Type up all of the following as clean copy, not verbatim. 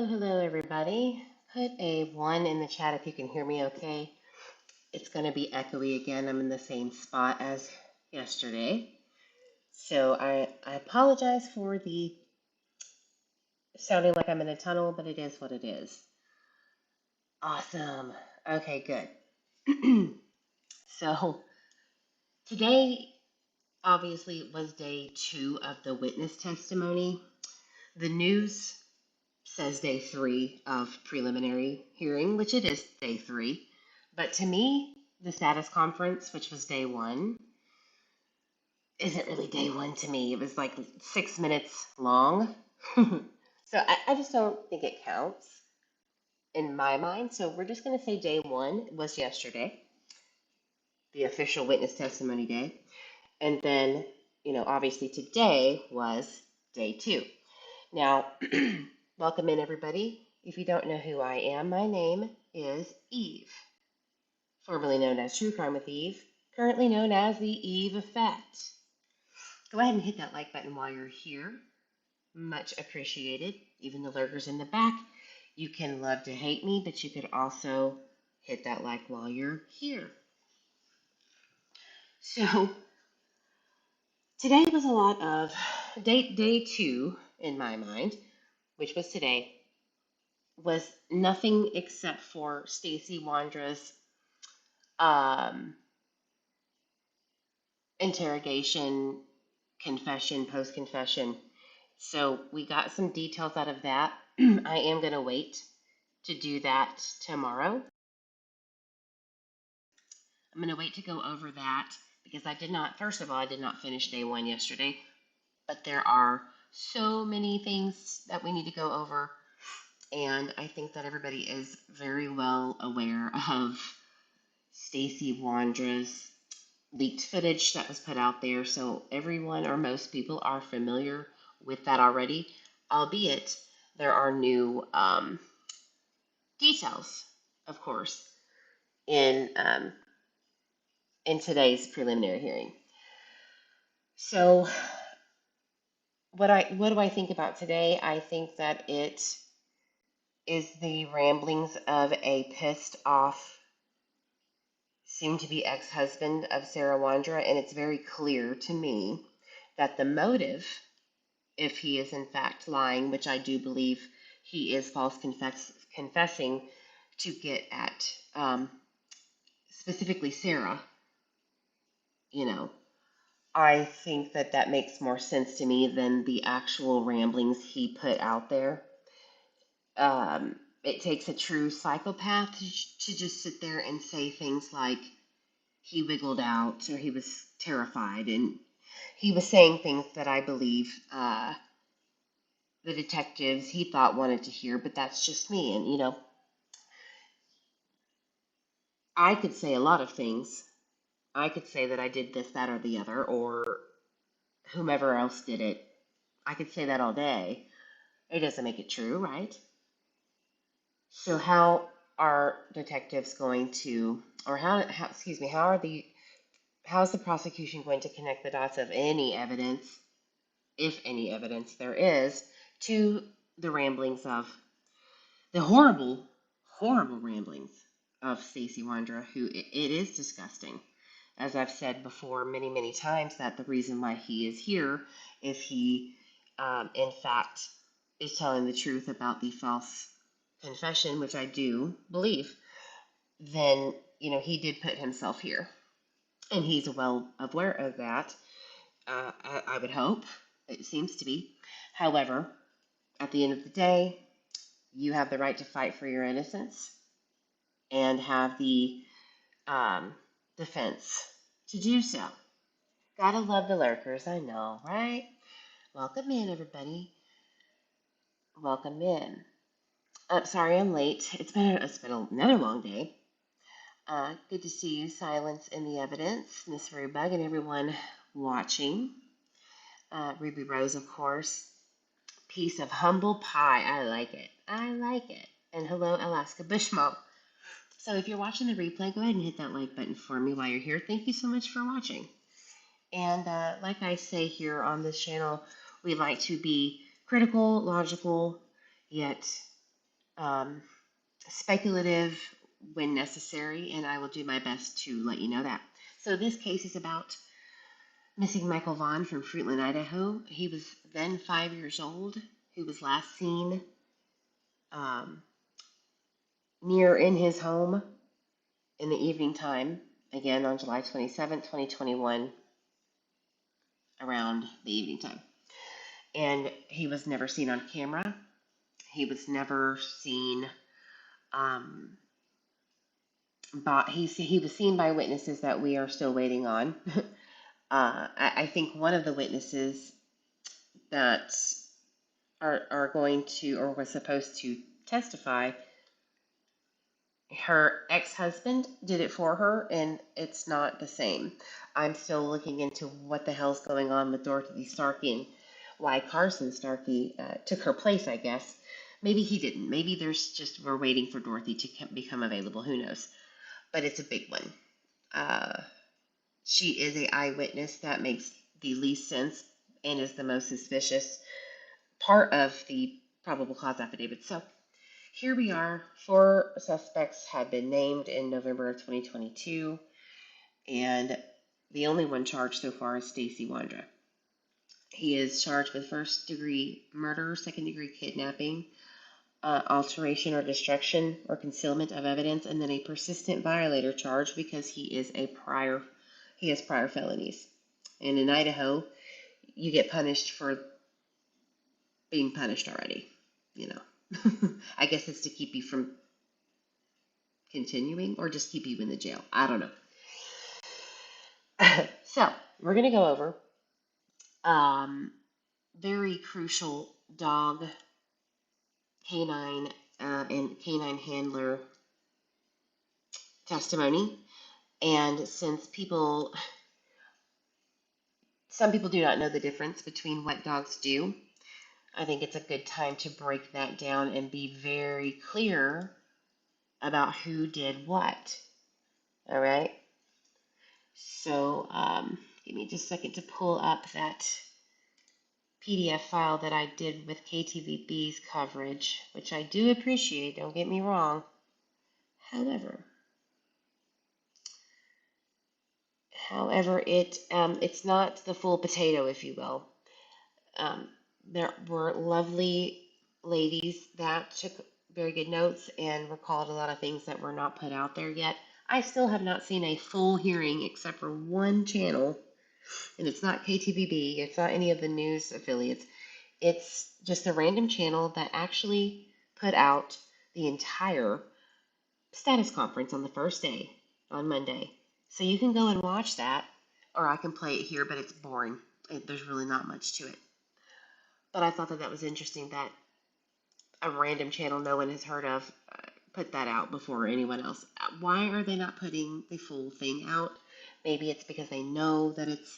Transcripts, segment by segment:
Hello, everybody. Put a 1 in the chat if you can hear me okay. It's going to be echoey again. I'm in the same spot as yesterday. So I apologize for the sounding like I'm in a tunnel, but it is what it is. Awesome. Okay, good. So today, obviously, was day 2 of the witness testimony. The news says day 3 of preliminary hearing, which it is day 3. But to me, the status conference, which was day 1, isn't really day 1 to me. It was like 6 minutes long. So I just don't think it counts in my mind. So we're just going to say day 1 was yesterday, the official witness testimony day. And then, obviously today was day 2. Now, welcome in, everybody. If you don't know who I am, my name is Eve, formerly known as True Crime with Eve, currently known as the Eve Effect. Go ahead and hit that like button while you're here. Much appreciated. Even the lurkers in the back, you can love to hate me, but you could also hit that like while you're here. So today was a lot of day 2 in my mind, which was today, was nothing except for Stacey Wondra's interrogation, confession, post-confession. So we got some details out of that. I am going to wait to do that tomorrow. I'm going to wait to go over that because first of all, I did not finish day 1 yesterday, but there are so many things that we need to go over. And I think that everybody is very well aware of Stacey Wondra's leaked footage that was put out there. So everyone or most people are familiar with that already, albeit there are new details, of course, in today's preliminary hearing. So what do I think about today? I think that it is the ramblings of a pissed off soon-to-be ex-husband of Sarah Wondra, and it's very clear to me that the motive, if he is in fact lying, which I do believe he is confessing to get at specifically Sarah, I think that makes more sense to me than the actual ramblings he put out there. It takes a true psychopath to just sit there and say things like he wiggled out or he was terrified, and he was saying things that I believe the detectives he thought wanted to hear, but that's just me. And, I could say a lot of things. I could say that I did this, that, or the other, or whomever else did it. I could say that all day. It doesn't make it true, right? So how are detectives going to, or how's the prosecution going to connect the dots of any evidence, if any evidence there is, to the ramblings of the horrible, horrible ramblings of Stacey Wondra, who it is disgusting. As I've said before many, many times, that the reason why he is here, if he, in fact, is telling the truth about the false confession, which I do believe, then, he did put himself here. And he's well aware of that. I would hope. It seems to be. However, at the end of the day, you have the right to fight for your innocence and have the defense to do so. Gotta love the lurkers, I know, right? Welcome in, everybody. Welcome in. Sorry I'm late. It's been another long day. Good to see you, Silence in the Evidence, Miss Rubug, and everyone watching. Ruby Rose, of course. Piece of humble pie. I like it. I like it. And hello, Alaska Bushmo. So if you're watching the replay, go ahead and hit that like button for me while you're here. Thank you so much for watching. And like I say here on this channel, we like to be critical, logical, yet um, speculative when necessary, and I will do my best to let you know that. So this case is about missing Michael Vaughan from Fruitland, Idaho. He was then 5 years old. He was last seen um, near in his home in the evening time, again on July 27th, 2021, around the evening time. And he was never seen on camera. He was never seen, but he was seen by witnesses that we are still waiting on. I think one of the witnesses that are going to or was supposed to testify, her ex-husband did it for her, and it's not the same. I'm still looking into what the hell's going on with Dorothy Starkey and why Carson Starkey took her place, I guess. Maybe he didn't. Maybe there's just, we're waiting for Dorothy to become available. Who knows? But it's a big one. She is an eyewitness. That makes the least sense and is the most suspicious part of the probable cause affidavit. So here we are. 4 suspects had been named in November of 2022, and the only one charged so far is Stacey Wondra. He is charged with first-degree murder, second-degree kidnapping, alteration or destruction or concealment of evidence, and then a persistent violator charge because he has prior felonies. And in Idaho, you get punished for being punished already. You know, I guess it's to keep you from continuing or just keep you in the jail. I don't know. So we're going to go over very crucial dog, canine, and canine handler testimony. And since some people do not know the difference between what dogs do, I think it's a good time to break that down and be very clear about who did what. All right? So give me just a second to pull up that PDF file that I did with KTVB's coverage, which I do appreciate, don't get me wrong. However, it's not the full potato, if you will. There were lovely ladies that took very good notes and recalled a lot of things that were not put out there yet. I still have not seen a full hearing except for one channel, and it's not KTVB, it's not any of the news affiliates. It's just a random channel that actually put out the entire status conference on the first day, on Monday. So you can go and watch that, or I can play it here, but it's boring. There's really not much to it. But I thought that was interesting that a random channel no one has heard of put that out before anyone else. Why are they not putting the full thing out? Maybe it's because they know that it's,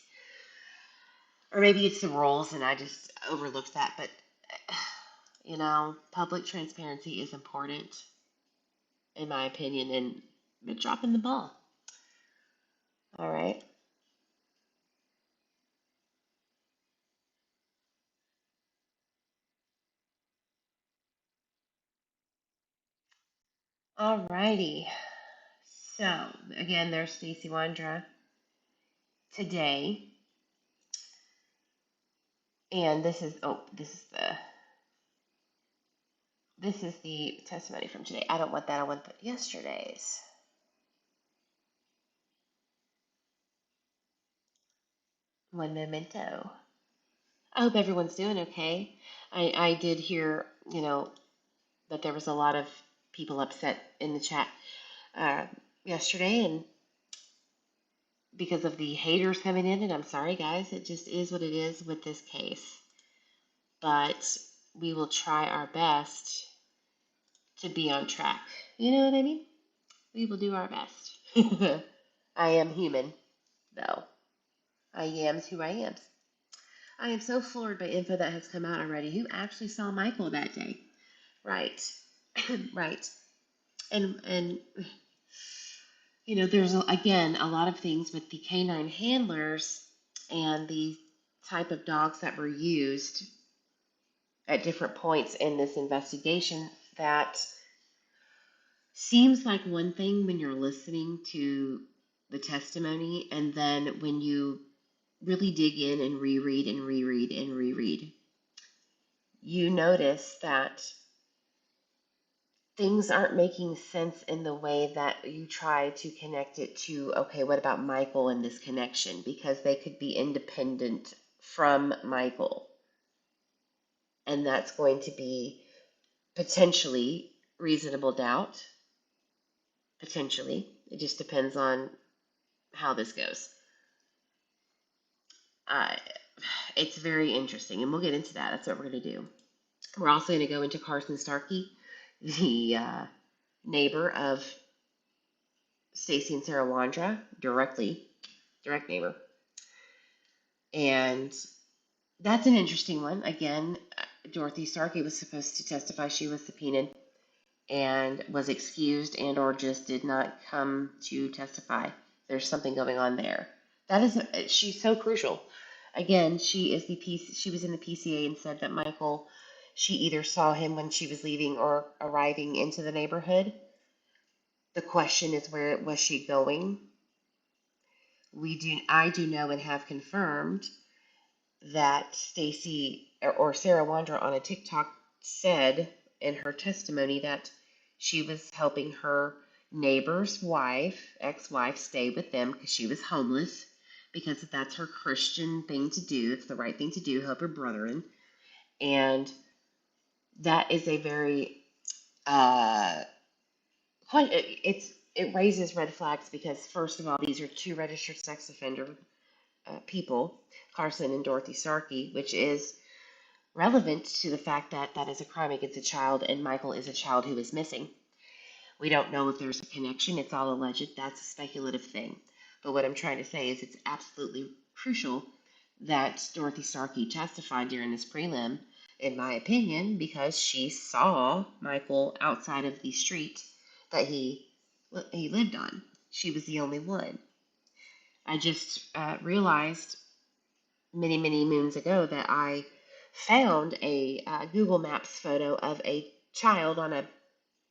or maybe it's the rules and I just overlooked that. But, you know, public transparency is important, in my opinion, and they're dropping the ball. All right. All righty. So, again, there's Stacey Wondra today. And this is the testimony from today. I don't want that. I want yesterday's. One memento. I hope everyone's doing okay. I did hear, that there was a lot of people upset in the chat yesterday, and because of the haters coming in, and I'm sorry, guys. It just is what it is with this case. But we will try our best to be on track. You know what I mean? We will do our best. I am human, though. I am who I am. I am so floored by info that has come out already. Who actually saw Michael that day? Right. Right. And there's again a lot of things with the canine handlers and the type of dogs that were used at different points in this investigation that seems like one thing when you're listening to the testimony, and then when you really dig in and reread and reread and reread, you notice that things aren't making sense in the way that you try to connect it to, okay, what about Michael and this connection? Because they could be independent from Michael. And that's going to be potentially reasonable doubt. Potentially. It just depends on how this goes. Uh, it's very interesting, and we'll get into that. That's what we're going to do. We're also going to go into Carson Starkey, the neighbor of Stacey and Sarah Wondra, direct neighbor. And that's an interesting one. Again, Dorothy Starkey was supposed to testify. She was subpoenaed and was excused and or just did not come to testify. There's something going on there. She's so crucial. Again, she was in the PCA and said that Michael, she either saw him when she was leaving or arriving into the neighborhood. The question is, where was she going? I do know and have confirmed that Stacey or Sarah Wondra on a TikTok said in her testimony that she was helping her neighbor's ex-wife, stay with them because she was homeless, because that's her Christian thing to do. It's the right thing to do, help her brethren. And that is a very, it raises red flags because, first of all, these are two registered sex offender people, Carson and Dorothy Starkey, which is relevant to the fact that that is a crime against a child and Michael is a child who is missing. We don't know if there's a connection. It's all alleged. That's a speculative thing. But what I'm trying to say is it's absolutely crucial that Dorothy Starkey testified during this prelim, in my opinion, because she saw Michael outside of the street that he lived on. She was the only one. I just realized many, many moons ago that I found a Google Maps photo of a child on a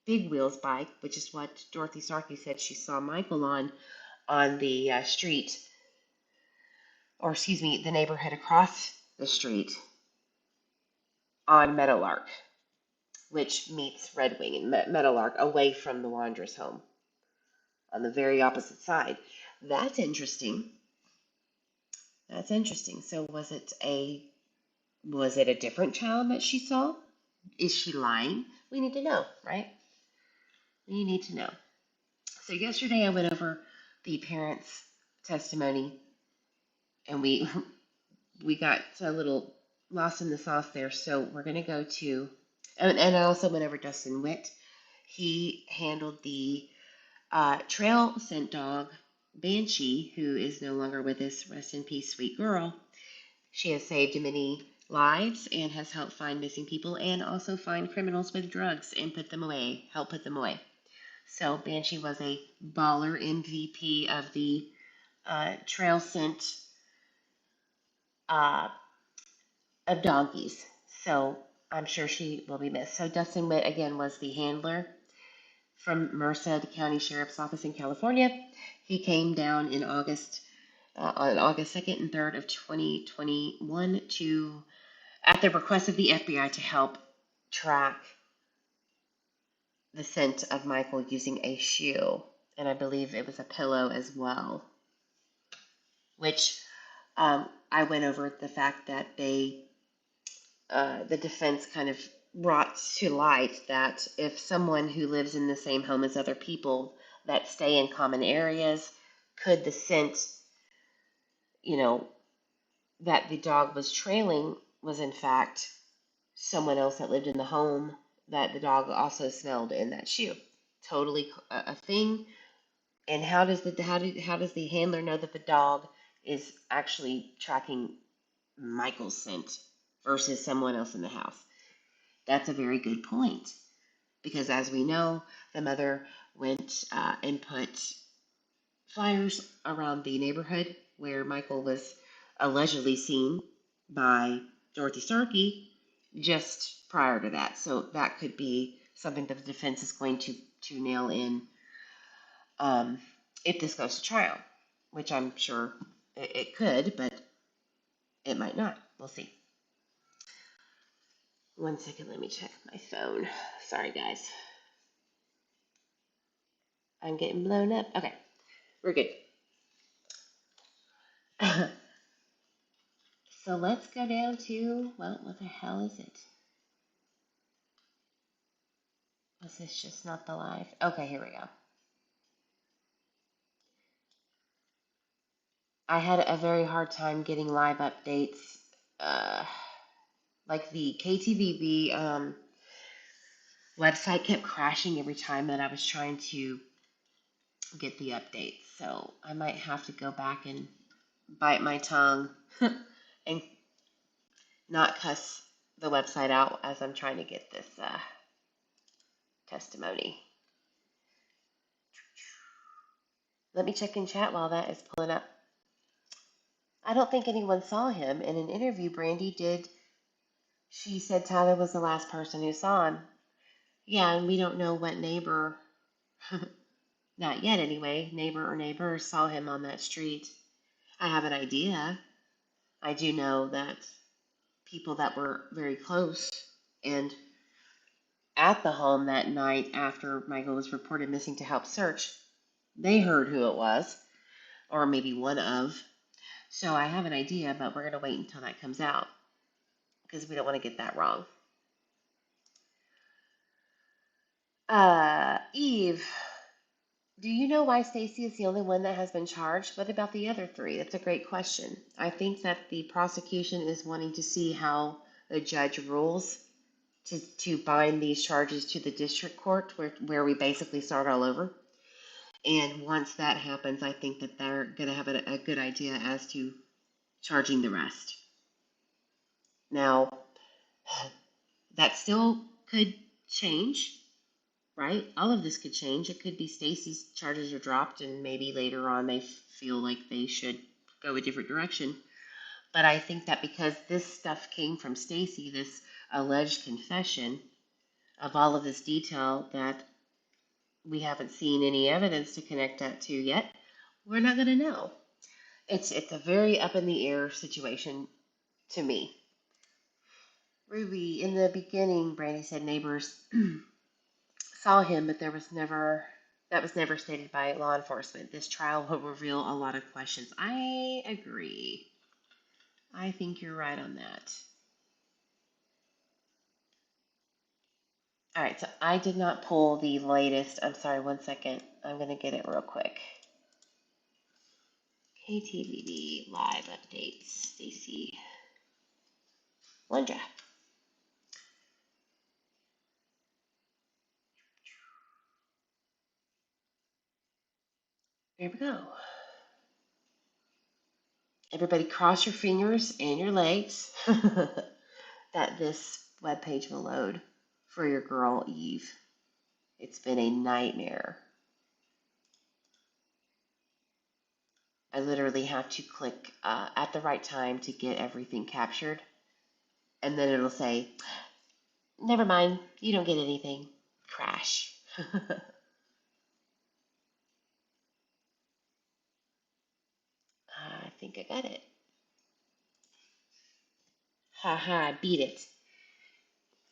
big wheels bike, which is what Dorothy Starkey said she saw Michael on the street, or excuse me, the neighborhood across the street on Meadowlark, which meets Red Wing and Meadowlark away from the Wanderer's home on the very opposite side. That's interesting. That's interesting. So was it a different child that she saw? Is she lying? We need to know, right? We need to know. So yesterday I went over the parents' testimony, and we got a little lost in the sauce there. So we're going to go to, and I also went over Dustin Witt. He handled the trail scent dog, Banshee, who is no longer with us. Rest in peace, sweet girl. She has saved many lives and has helped find missing people and also find criminals with drugs and help put them away. So Banshee was a baller MVP of the trail scent of donkeys. So I'm sure she will be missed. So Dustin Witt, again, was the handler from Merced County Sheriff's Office in California. He came down in August, on August 2nd and 3rd of 2021 at the request of the FBI to help track the scent of Michael using a shoe. And I believe it was a pillow as well, which I went over the fact that the defense kind of brought to light that if someone who lives in the same home as other people that stay in common areas, could the scent, that the dog was trailing was in fact someone else that lived in the home that the dog also smelled in that shoe. Totally a thing. And how does the handler know that the dog is actually tracking Michael's scent versus someone else in the house? That's a very good point, because as we know, the mother went and put flyers around the neighborhood where Michael was allegedly seen by Dorothy Starkey just prior to that. So that could be something that the defense is going to nail in um, if this goes to trial, which I'm sure it could, but it might not. We'll see. One second, let me check my phone. Sorry, guys. I'm getting blown up. Okay, we're good. So let's go down to, well, what the hell is it? Was this just not the live? Okay, here we go. I had a very hard time getting live updates. Uh, like the KTVB website kept crashing every time that I was trying to get the updates. So I might have to go back and bite my tongue and not cuss the website out as I'm trying to get this testimony. Let me check in chat while that is pulling up. I don't think anyone saw him. In an interview Brandy did, she said Tyler was the last person who saw him. Yeah, and we don't know what neighbor, not yet anyway, neighbor or neighbors saw him on that street. I have an idea. I do know that people that were very close and at the home that night after Michael was reported missing to help search, they heard who it was, or maybe one of. So I have an idea, but we're going to wait until that comes out because we don't want to get that wrong. Eve, do you know why Stacey is the only one that has been charged? What about the other three? That's a great question. I think that the prosecution is wanting to see how the judge rules to bind these charges to the district court where we basically start all over. And once that happens, I think that they're going to have a good idea as to charging the rest. Now, that still could change, right? All of this could change. It could be Stacey's charges are dropped and maybe later on they feel like they should go a different direction. But I think that because this stuff came from Stacey, this alleged confession of all of this detail that we haven't seen any evidence to connect that to yet, we're not going to know. It's a very up in the air situation to me. Ruby, in the beginning, Brandy said neighbors saw him, but that was never stated by law enforcement. This trial will reveal a lot of questions. I agree. I think you're right on that. All right, so I did not pull the latest. I'm sorry, one second. I'm going to get it real quick. KTVB live updates. Stacey Wondra. There we go. Everybody cross your fingers and your legs that this webpage will load for your girl Eve. It's been a nightmare. I literally have to click at the right time to get everything captured. And then it'll say, never mind, you don't get anything. Crash. I think I got it. Haha, I beat it.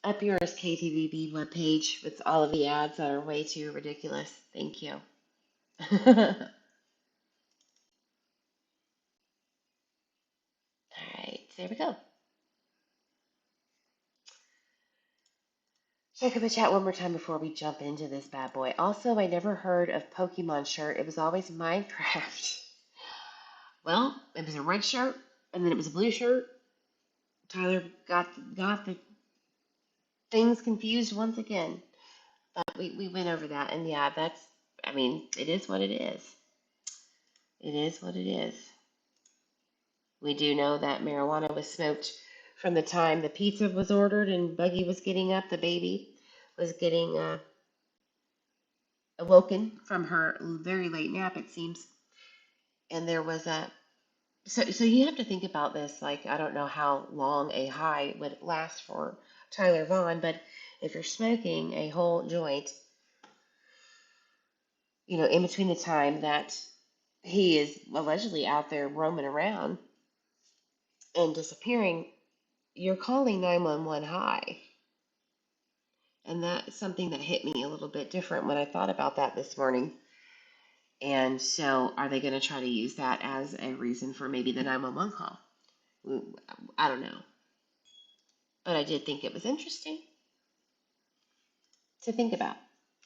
Up yours, KTVB webpage with all of the ads that are way too ridiculous. Thank you. All right, there we go. Check out the chat one more time before we jump into this bad boy. Also, I never heard of Pokemon shirt. It was always Minecraft. Well, it was a red shirt, and then it was a blue shirt. Tyler got the things confused once again. But we went over that, and yeah, it is what it is. It is what it is. We do know that marijuana was smoked from the time the pizza was ordered and Buggy was getting up. The baby was getting awoken from her very late nap, it seems. And there was so you have to think about this. Like, I don't know how long a high would last for Tyler Vaughan, but if you're smoking a whole joint, in between the time that he is allegedly out there roaming around and disappearing, you're calling 911 high. And that's something that hit me a little bit different when I thought about that this morning. And so, are they going to try to use that as a reason for maybe the 911 call? I don't know. But I did think it was interesting to think about,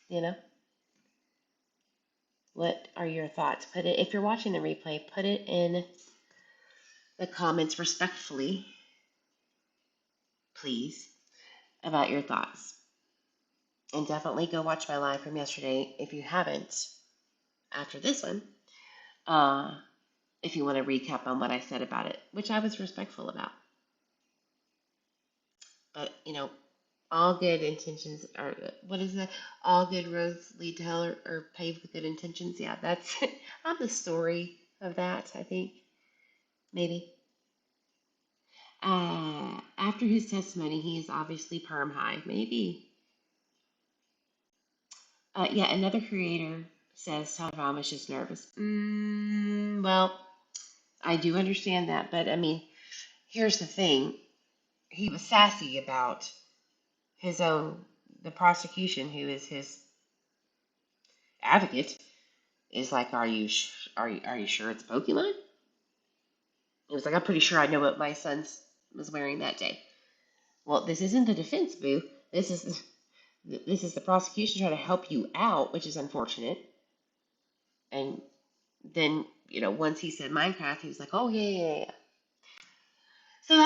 you know? What are your thoughts? Put it, if you're watching the replay, put it in the comments respectfully, please, about your thoughts. And definitely go watch my live from yesterday if you haven't after this one. If you want to recap on what I said about it, which I was respectful about. But, all good intentions are, what is that? All good roads lead to hell or paved with good intentions. Yeah, that's, I'm the story of that, I think. Maybe. After his testimony, he is obviously perm high. Maybe. Yeah, another creator says Todd Vaughn was just nervous. Well, I do understand that, but I mean, here's the thing. He was sassy about the prosecution, who is his advocate, is like, are you sure it's Pokemon? He was like, I'm pretty sure I know what my son was wearing that day. Well, this isn't the defense, boo. This is the prosecution trying to help you out, which is unfortunate. And then, once he said Minecraft, he was like, oh, yeah. So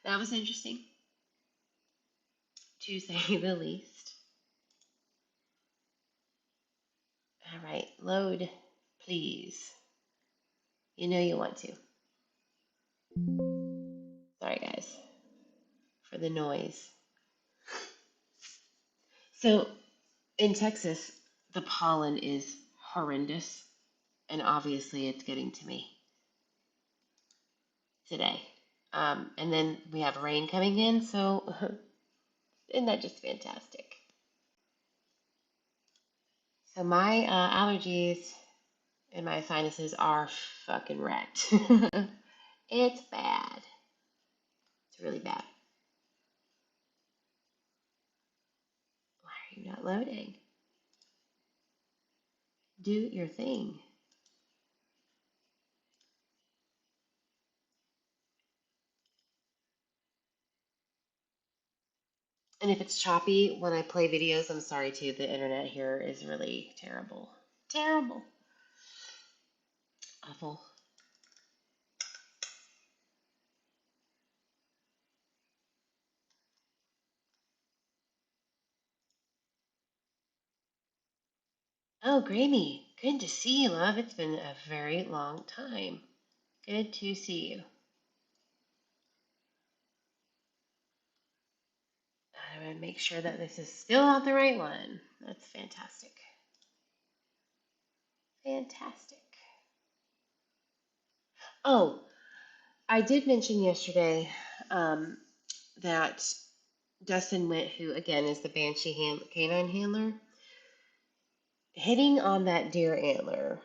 that was interesting, to say the least. All right, load, please. You know you want to. Sorry, guys, for the noise. So, in Texas, the pollen is horrendous, and obviously it's getting to me today. And then we have rain coming in, so isn't that just fantastic? So my allergies and my sinuses are fucking wrecked. It's bad. It's really bad. Why are you not loading? Do your thing. And if it's choppy when I play videos, I'm sorry too. The internet here is really terrible. Terrible. Awful. Oh, Grammy. Good to see you, love. It's been a very long time. Good to see you. I'm going to make sure that this is still not the right one. That's fantastic. Fantastic. Oh, I did mention yesterday that Dustin Witt, who again is the Banshee canine handler, hitting on that deer antler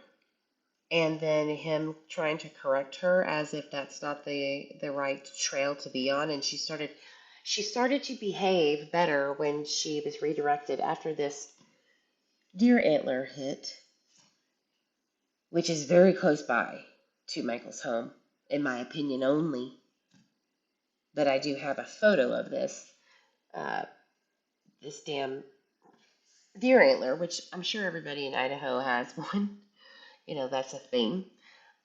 and then him trying to correct her as if that's not the right trail to be on, and she started to behave better when she was redirected after this deer antler hit, which is very close by to Michael's home, in my opinion only. But I do have a photo of this damn deer antler, which I'm sure everybody in Idaho has one. That's a thing.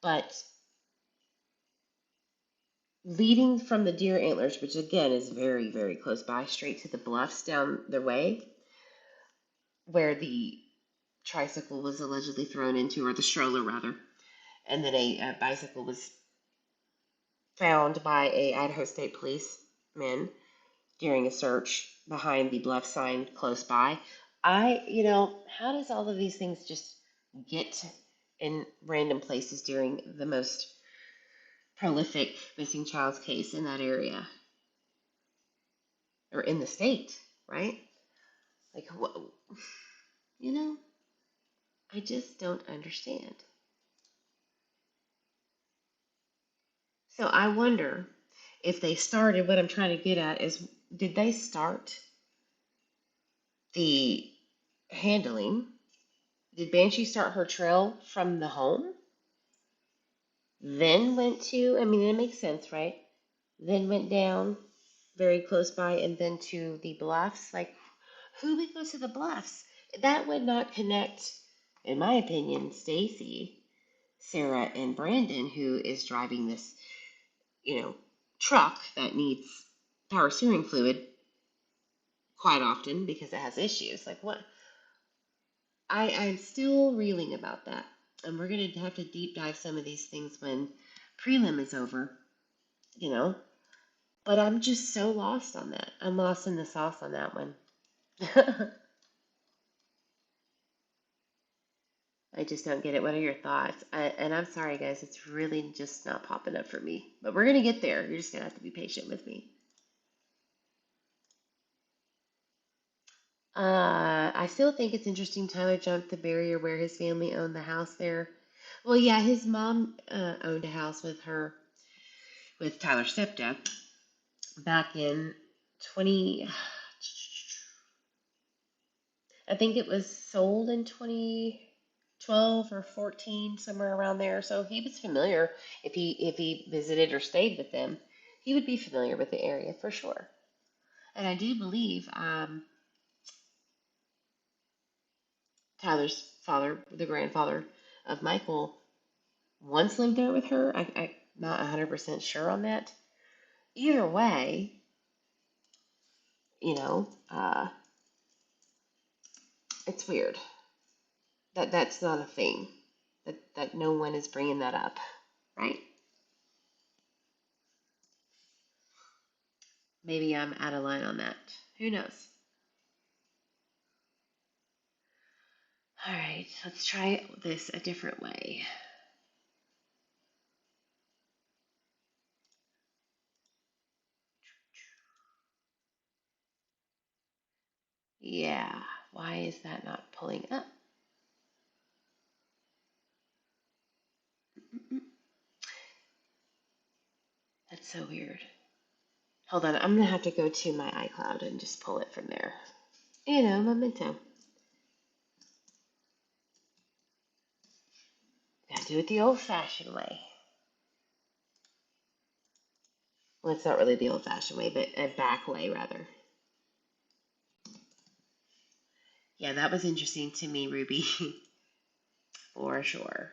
But leading from the deer antlers, which again is very, very close by, straight to the bluffs down the way, where the tricycle was allegedly thrown into, or the stroller rather, and then a bicycle was found by a Idaho State policeman during a search behind the bluff sign close by. How does all of these things just get in random places during the most prolific missing child's case in that area or in the state? right? Like, what, you know, I just don't understand. So I wonder if they started, what I'm trying to get at is, did they start the handling? Did Banshee start her trail from the home? Then went to, I mean, it makes sense, right? Then went down very close by and then to the bluffs. Like, who would go to the bluffs? That would not connect, in my opinion, Stacy, Sarah, and Brandon, who is driving this, truck that needs power steering fluid quite often because it has issues. Like, what? I'm still reeling about that. And we're going to have to deep dive some of these things when prelim is over, you know? But I'm just so lost on that. I'm lost in the sauce on that one. I just don't get it. What are your thoughts? And I'm sorry, guys. It's really just not popping up for me. But we're going to get there. You're just going to have to be patient with me. I still think it's interesting Tyler jumped the barrier where his family owned the house there. Well, yeah, his mom owned a house with Tyler's stepdad back in 20. I think it was sold in 2012 or 14, somewhere around there. So he was familiar. If he visited or stayed with them, he would be familiar with the area for sure. And I do believe Tyler's father, the grandfather of Michael, once lived there with her. I'm not 100% sure on that. Either way, you know, it's weird that that's not a thing. That no one is bringing that up, right? Maybe I'm out of line on that. Who knows? All right, let's try this a different way. Yeah, why is that not pulling up? That's so weird. Hold on, I'm gonna have to go to my iCloud and just pull it from there. Memento. Gotta do it the old-fashioned way. Well, it's not really the old-fashioned way, but a back way, rather. Yeah, that was interesting to me, Ruby, for sure.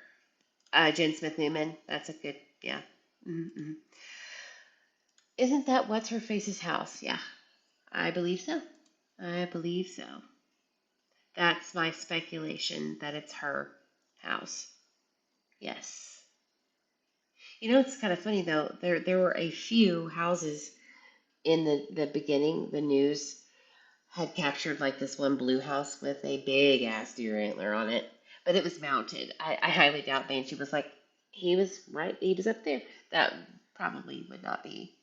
Jen Smith Newman, that's a good, yeah. Mm-hmm. Isn't that what's her face's house? Yeah, I believe so. I believe so. That's my speculation that it's her house. Yes. It's kind of funny though. There were a few houses in the beginning. The news had captured like this one blue house with a big ass deer antler on it, but it was mounted. I highly doubt Banshee was like, he was right, he was up there. That probably would not be.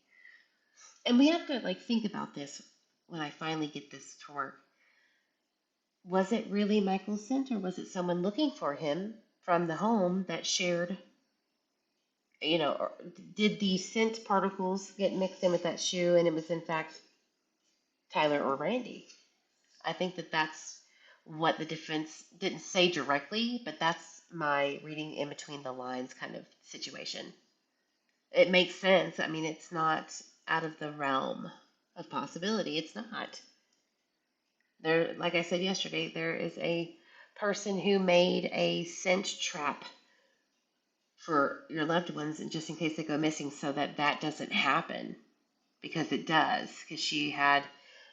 And we have to like think about this when I finally get this to work. Was it really Michael's scent, or was it someone looking for him from the home that shared, or did the scent particles get mixed in with that shoe and it was in fact Tyler or Randy? I think that that's what the defense didn't say directly, but that's my reading in between the lines kind of situation. It makes sense. I mean, it's not out of the realm of possibility. It's not. There, like I said yesterday, there is a person who made a scent trap for your loved ones, and just in case they go missing, so that that doesn't happen, because it does. Because she had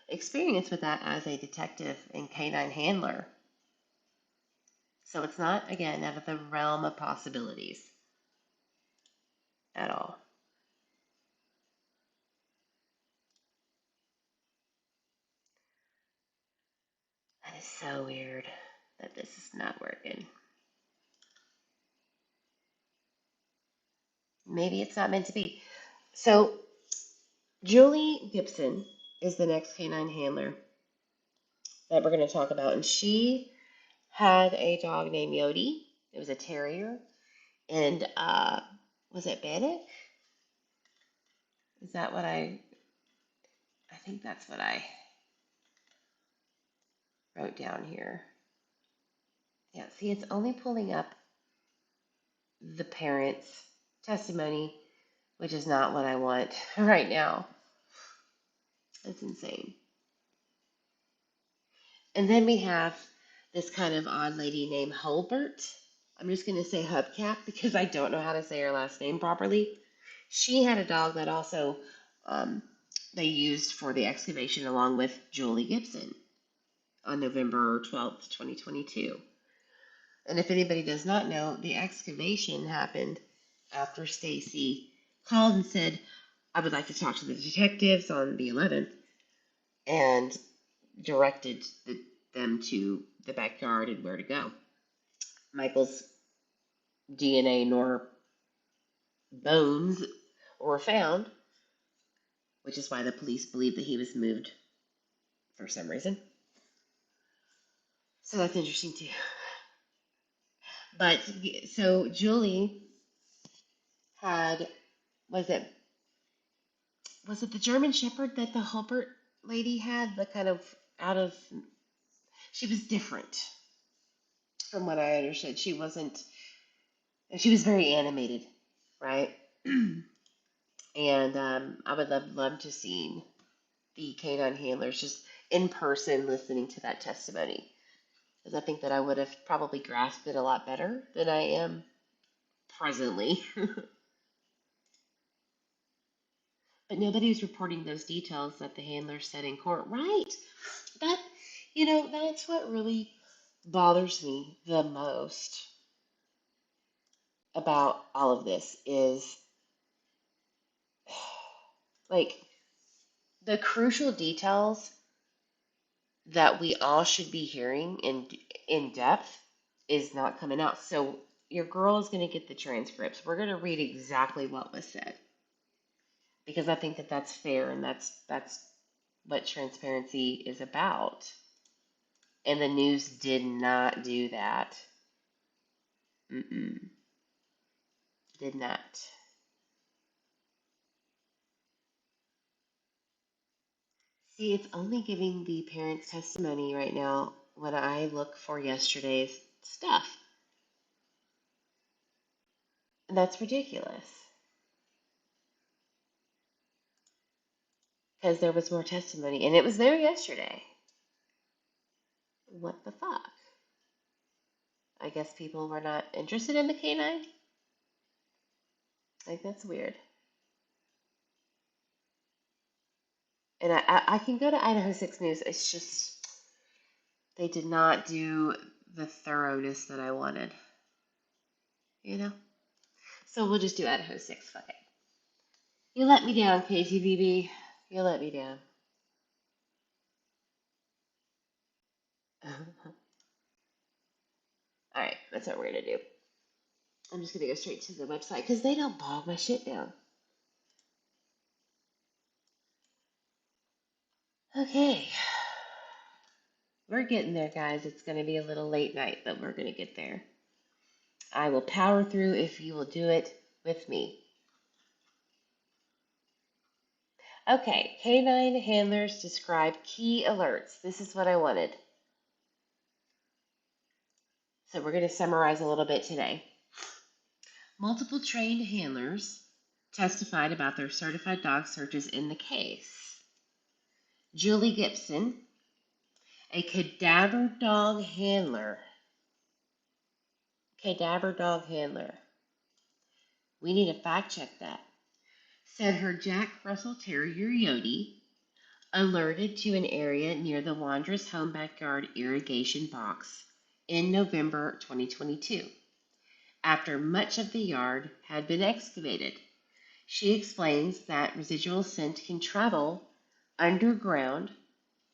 experience with that as a detective and canine handler. So it's not, again, out of the realm of possibilities at all. That is so weird that this is not working. Maybe it's not meant to be. So Julie Gibson is the next canine handler. that we're going to talk about. And she had a dog named Yodi. It was a terrier. And was it Bannock? Is that what I think that's what I wrote down here. Yeah, see, it's only pulling up the parents' testimony, which is not what I want right now. It's insane. And then we have this kind of odd lady named Hulbert. I'm just going to say Hubcap because I don't know how to say her last name properly. She had a dog that also they used for the excavation along with Julie Gibson on November 12th, 2022. And if anybody does not know, the excavation happened after Stacey called and said, I would like to talk to the detectives on the 11th, and directed them to the backyard and where to go. Michael's DNA nor bones were found, which is why the police believe that he was moved for some reason. So that's interesting too. But so Julie had, was it the German Shepherd that the Hulbert lady had? The kind of she was different from what I understood. She wasn't, she was very animated, right? And I would love to see the canine handlers just in person listening to that testimony, because I think that I would have probably grasped it a lot better than I am presently. But nobody was reporting those details that the handler said in court. Right. That, that's what really bothers me the most about all of this is like the crucial details that we all should be hearing in depth is not coming out. So your girl is going to get the transcripts. We're going to read exactly what was said because I think that that's fair, and that's what transparency is about. And the news did not do that. Did not. See, it's only giving the parents' testimony right now when I look for yesterday's stuff. And that's ridiculous. Because there was more testimony, and it was there yesterday. What the fuck? I guess people were not interested in the canine? Like, that's weird. And I can go to Idaho 6 News. It's just, they did not do the thoroughness that I wanted. So we'll just do Idaho 6. Fuck it. You let me down, KTVB. You let me down. Alright, that's what we're going to do. I'm just going to go straight to the website because they don't bog my shit down. Okay. We're getting there, guys. It's going to be a little late night, but we're going to get there. I will power through if you will do it with me. Okay, canine handlers describe key alerts. This is what I wanted. So we're going to summarize a little bit today. Multiple trained handlers testified about their certified dog searches in the case. Julie Gibson, a cadaver dog handler. We need to fact check that. Said her Jack Russell Terrier Yodi alerted to an area near the Wondra's home backyard irrigation box in November 2022. After much of the yard had been excavated, she explains that residual scent can travel underground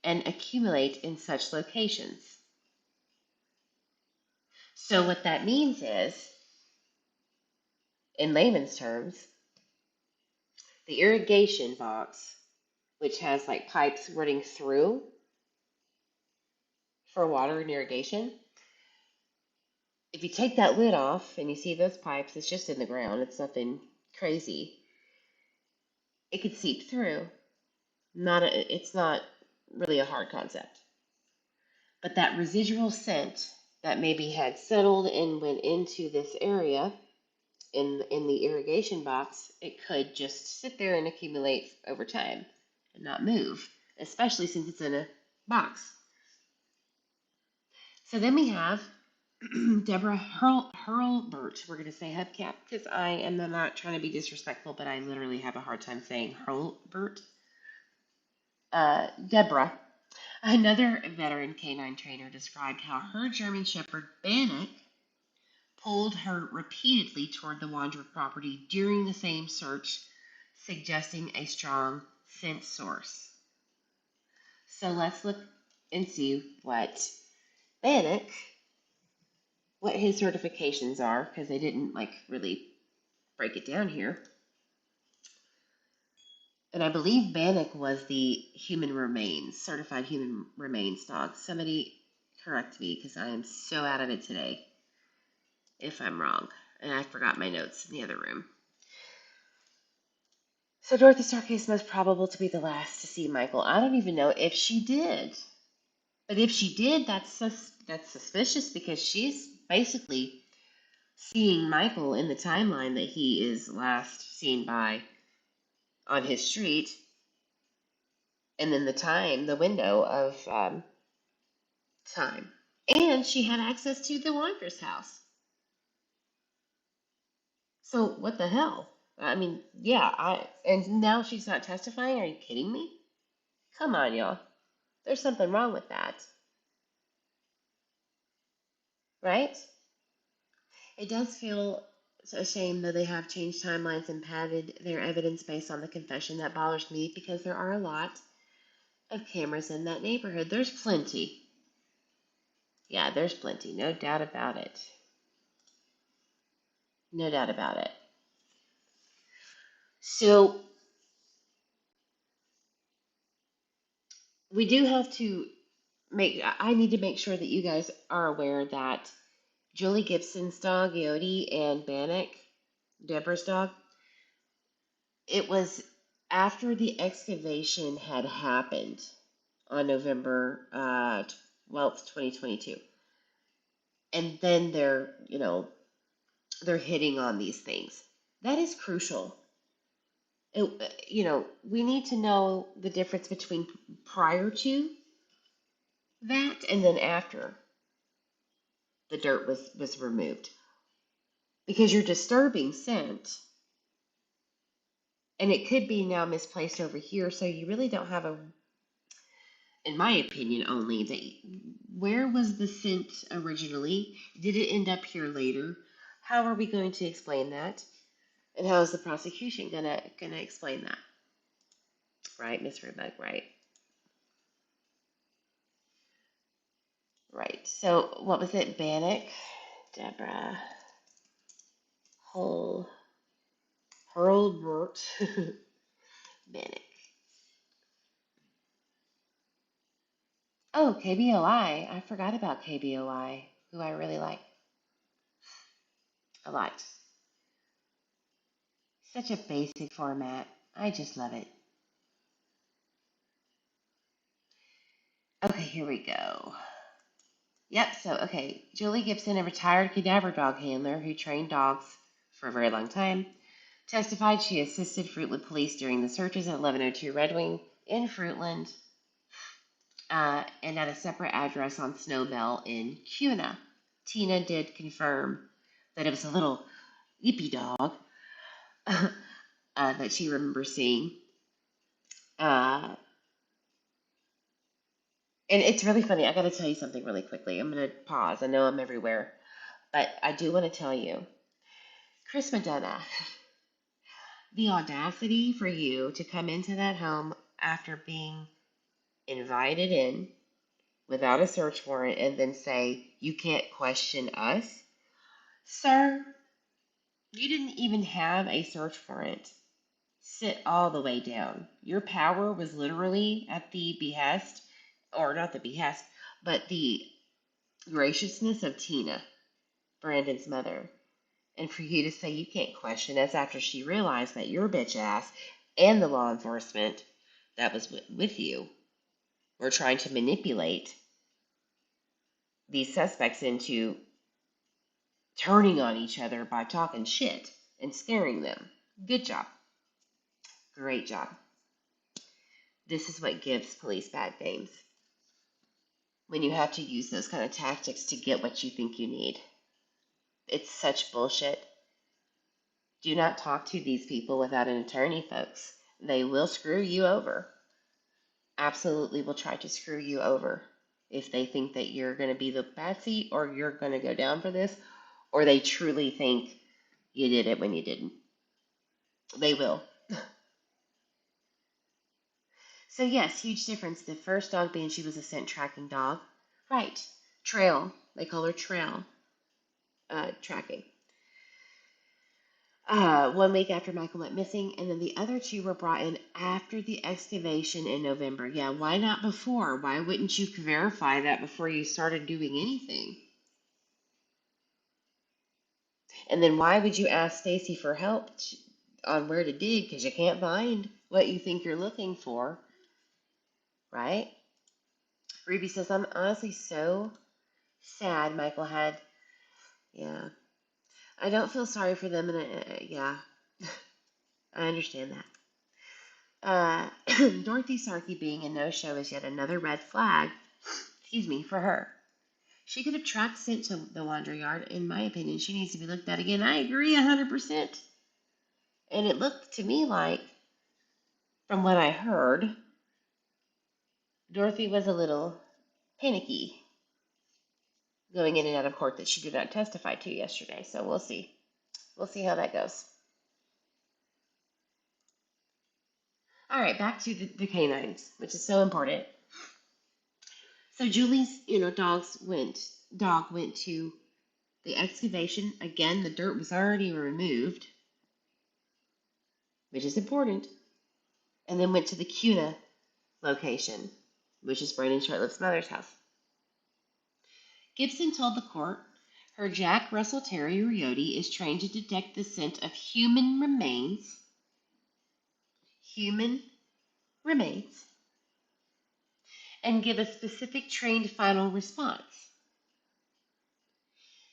and accumulate in such locations. So what that means is, in layman's terms, the irrigation box, which has like pipes running through, for water and irrigation. If you take that lid off and you see those pipes, it's just in the ground. It's nothing crazy. It could seep through. It's not really a hard concept. But that residual scent that maybe had settled and went into this area in the irrigation box, it could just sit there and accumulate over time and not move, especially since it's in a box. So then we have Deborah Hurlbert. We're going to say hubcap because I am not trying to be disrespectful, but I literally have a hard time saying Hurlbert. Deborah, another veteran canine trainer, described how her German Shepherd Bannock pulled her repeatedly toward the Wondra property during the same search, suggesting a strong scent source. So let's look and see what Bannock, what his certifications are, because they didn't really break it down here. And I believe Bannock was the human remains, certified human remains dog. Somebody correct me because I am so out of it today if I'm wrong. And I forgot my notes in the other room. So Dorothy Stark is most probable to be the last to see Michael. I don't even know if she did. But if she did, that's suspicious because she's basically seeing Michael in the timeline that he is last seen by on his street. And then the window of time. And she had access to the Wanderer's house. So what the hell? I mean, yeah, and now she's not testifying? Are you kidding me? Come on, y'all. There's something wrong with that. Right? It does feel a shame though they have changed timelines and padded their evidence based on the confession. That bothers me because there are a lot of cameras in that neighborhood. There's plenty. Yeah, there's plenty. No doubt about it. No doubt about it. So we do have to I need to make sure that you guys are aware that Julie Gibson's dog, Yodi, and Bannock, Deborah's dog, it was after the excavation had happened on November 12th, 2022. And then they're hitting on these things. That is crucial. We need to know the difference between prior to that and then after the dirt was removed. Because you're disturbing scent. And it could be now misplaced over here, so you really don't have in my opinion only, where was the scent originally? Did it end up here later? How are we going to explain that? And how is the prosecution gonna explain that? Right, Miss Rubek, right? Right. So what was it? Bannock, Deborah, Hurlbert, Bannock. Oh, KBOI. I forgot about KBOI, who I really like a lot. Such a basic format. I just love it. Okay, here we go. Yep, okay. Julie Gibson, a retired cadaver dog handler who trained dogs for a very long time, testified she assisted Fruitland police during the searches at 1102 Red Wing in Fruitland and at a separate address on Snowbell in Cuna. Tina did confirm that it was a little yippy dog that she remembers seeing. And it's really funny. I got to tell you something really quickly. I'm going to pause. I know I'm everywhere, but I do want to tell you, Chris Madonna, the audacity for you to come into that home after being invited in without a search warrant and then say, you can't question us. Sir, you didn't even have a search warrant. Sit all the way down. Your power was literally at the behest, or not the behest, But the graciousness of Tina, Brandon's mother, and for you to say you can't question us after she realized that your bitch ass and the law enforcement that was with you were trying to manipulate these suspects into turning on each other by talking shit and scaring them. Good job. Great job. This is what gives police bad names. When you have to use those kind of tactics to get what you think you need. It's such bullshit. Do not talk to these people without an attorney, folks. They will screw you over. Absolutely will try to screw you over if they think that you're going to be the patsy or you're going to go down for this, or they truly think you did it when you didn't. They will. So yes, huge difference. The first dog being she was a scent tracking dog. Right. Trail. They call her trail tracking. 1 week after Michael went missing, and then the other two were brought in after the excavation in November. Yeah, why not before? Why wouldn't you verify that before you started doing anything? And then why would you ask Stacey for help on where to dig? Because you can't find what you think you're looking for, right? Ruby says, I'm honestly so sad Michael had, yeah. I don't feel sorry for them, and yeah, I understand that. Dorothy Sarkey being a no-show is yet another red flag, for her. She could have tracked scent to the Wondra yard. In my opinion, she needs to be looked at again. I agree 100%. And it looked to me like, from what I heard, Dorothy was a little panicky going in and out of court that she did not testify to yesterday. So we'll see. We'll see how that goes. All right, back to the canines, which is so important. So Julie's, dog went to the excavation. Again, the dirt was already removed, which is important. And then went to the CUNA location, which is Brandon Shortlift's mother's house. Gibson told the court her Jack Russell Terrier Yodi is trained to detect the scent of human remains, and give a specific trained final response.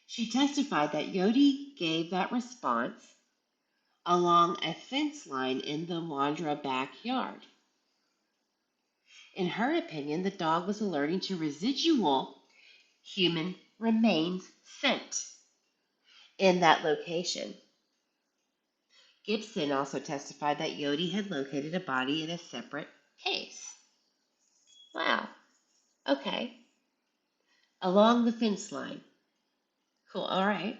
She testified that Yodi gave that response along a fence line in the Wondra backyard. In her opinion, the dog was alerting to residual human remains scent in that location. Gibson also testified that Yodi had located a body in a separate case. Wow. Okay. Along the fence line. Cool. All right.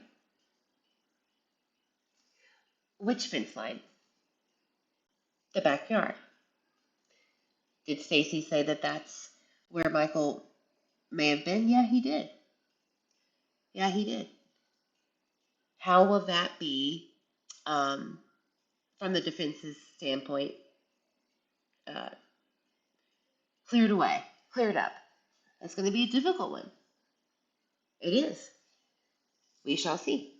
Which fence line? The backyard. Did Stacey say that that's where Michael may have been? Yeah, he did. Yeah, he did. How will that be, from the defense's standpoint, cleared up? That's going to be a difficult one. It is. We shall see.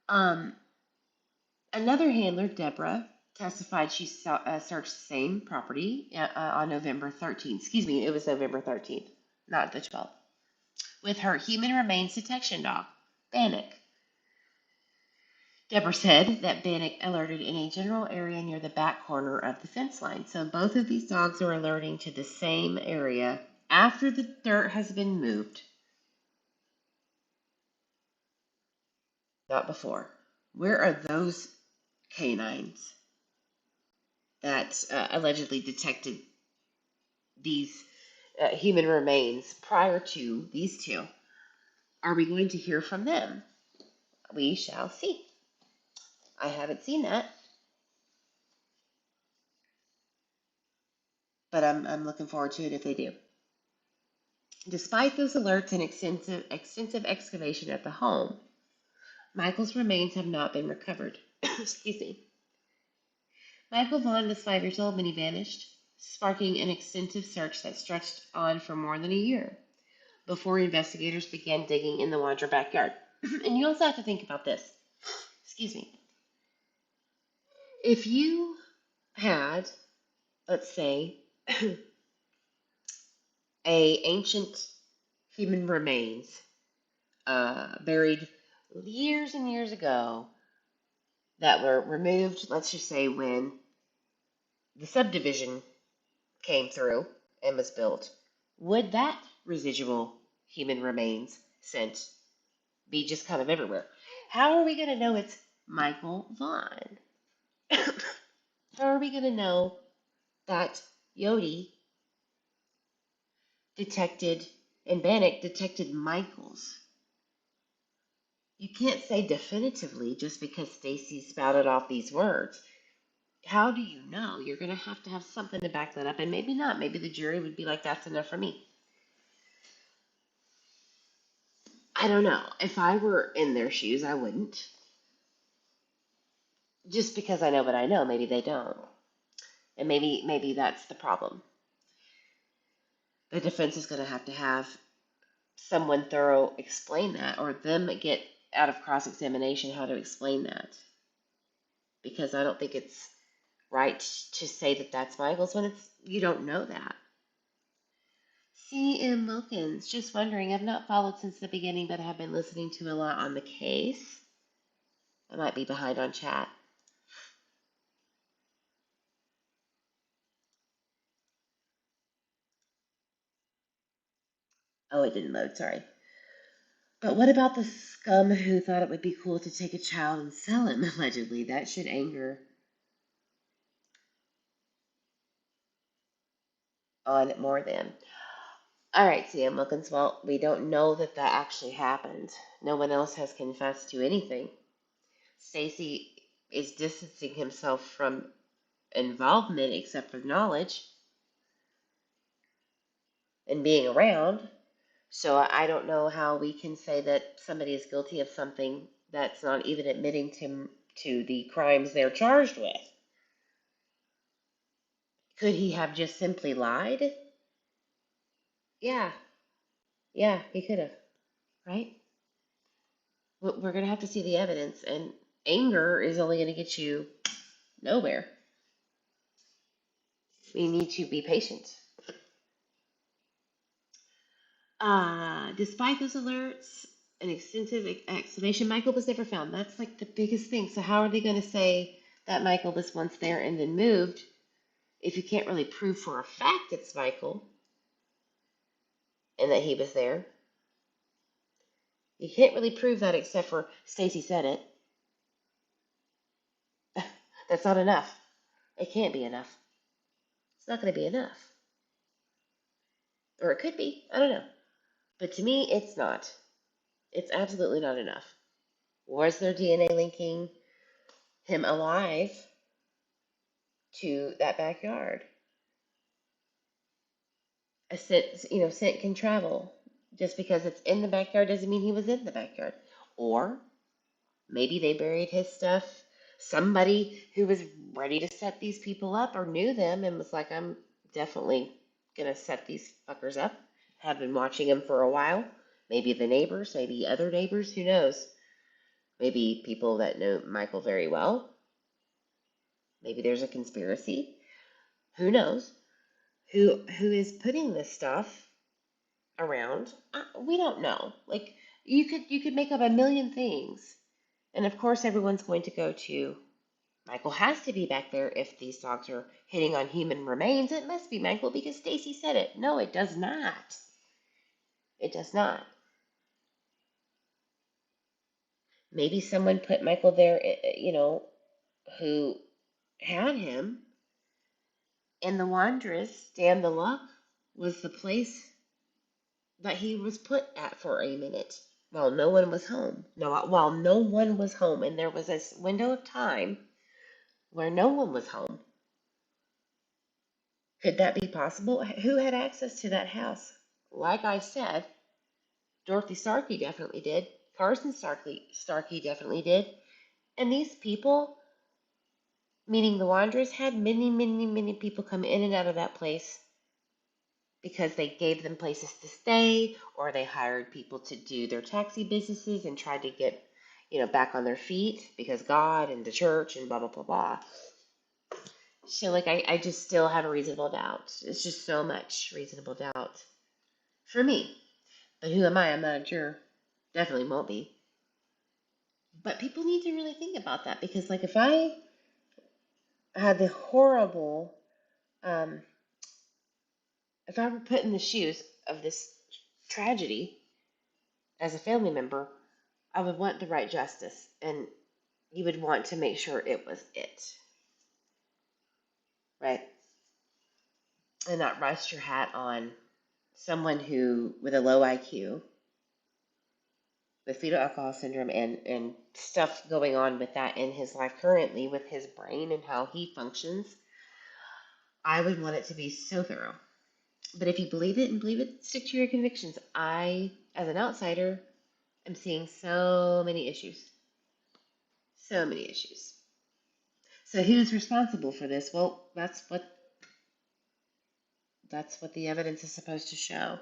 Another handler, Deborah, testified she searched the same property on November 13th. Excuse me, it was November 13th, not the 12th, with her human remains detection dog, Bannock. Deborah said that Bannock alerted in a general area near the back corner of the fence line. So both of these dogs are alerting to the same area after the dirt has been moved. Not before. Where are those canines that allegedly detected these human remains prior to these two? Are we going to hear from them? We shall see. I haven't seen that, but I'm looking forward to it if they do. Despite those alerts and extensive excavation at the home, Michael's remains have not been recovered. Excuse me. Michael Vaughan was 5 years old when he vanished. sparking an extensive search that stretched on for more than a year before investigators began digging in the Wondra backyard. And you also have to think about this. Excuse me. If you had, let's say, a ancient human remains buried years and years ago that were removed, let's just say when the subdivision came through and was built, would that residual human remains scent be just kind of everywhere? How are we going to know it's Michael Vaughan? How are we going to know that Yodi detected and Bannock detected Michael's? You can't say definitively just because Stacey spouted off these words. How do you know? You're going to have something to back that up, and maybe not. Maybe the jury would be like, that's enough for me. I don't know. If I were in their shoes, I wouldn't. Just because I know what I know, maybe they don't. And maybe that's the problem. The defense is going to have someone thorough explain that, or them get out of cross-examination how to explain that. Because I don't think it's right to say that that's Michael's when you don't know that. C.M. Wilkins, just wondering, I've not followed since the beginning, but I have been listening to a lot on the case. I might be behind on chat. Oh, it didn't load, sorry. But what about the scum who thought it would be cool to take a child and sell him, allegedly? That should anger on more than. All right, C.M. Wilkins, well, we don't know that actually happened. No one else has confessed to anything. Stacey is distancing himself from involvement except for knowledge and being around. So I don't know how we can say that somebody is guilty of something that's not even admitting to the crimes they're charged with. Could he have just simply lied? Yeah, he could have, right? We're going to have to see the evidence, and anger is only going to get you nowhere. We need to be patient. Despite those alerts, an extensive excavation, Michael was never found. That's like the biggest thing. So how are they going to say that Michael was once there and then moved if you can't really prove for a fact it's Michael and that he was there? You can't really prove that except for Stacey said it. That's not enough. It can't be enough. It's not going to be enough. Or it could be. I don't know. But to me, it's not. It's absolutely not enough. Was there DNA linking him alive to that backyard? A scent can travel. Just because it's in the backyard doesn't mean he was in the backyard. Or maybe they buried his stuff. Somebody who was ready to set these people up or knew them and was like, I'm definitely going to set these fuckers up. Have been watching them for a while. Maybe the neighbors, maybe other neighbors, who knows? Maybe people that know Michael very well. Maybe there's a conspiracy. Who knows? Who is putting this stuff around? We don't know. Like you could make up a million things, and of course everyone's going to go to Michael has to be back there if these dogs are hitting on human remains. It must be Michael because Stacey said it. No, it does not. It does not. Maybe someone put Michael there, who had him, and the Wondras, damn the luck, was the place that he was put at for a minute while no one was home. No, while no one was home, and there was a window of time where no one was home. Could that be possible? Who had access to that house? Like I said, Dorothy Starkey definitely did. Carson Starkey definitely did. And these people Meaning the Wanderers had many, many, many people come in and out of that place because they gave them places to stay, or they hired people to do their taxi businesses and tried to get, back on their feet because God and the church and blah, blah, blah, blah. So, like, I just still have a reasonable doubt. It's just so much reasonable doubt for me. But who am I? I'm not a juror. Definitely won't be. But people need to really think about that because, like, if I had the horrible, um, if I were put in the shoes of this tragedy as a family member, I would want the right justice, and you would want to make sure it was it, right? And not rest your hat on someone who, with a low IQ, with fetal alcohol syndrome and stuff going on with that in his life currently with his brain and how he functions. I would want it to be so thorough. But if you believe it and believe it, stick to your convictions. I, as an outsider, am seeing so many issues. So many issues. So who's responsible for this? Well, that's what the evidence is supposed to show.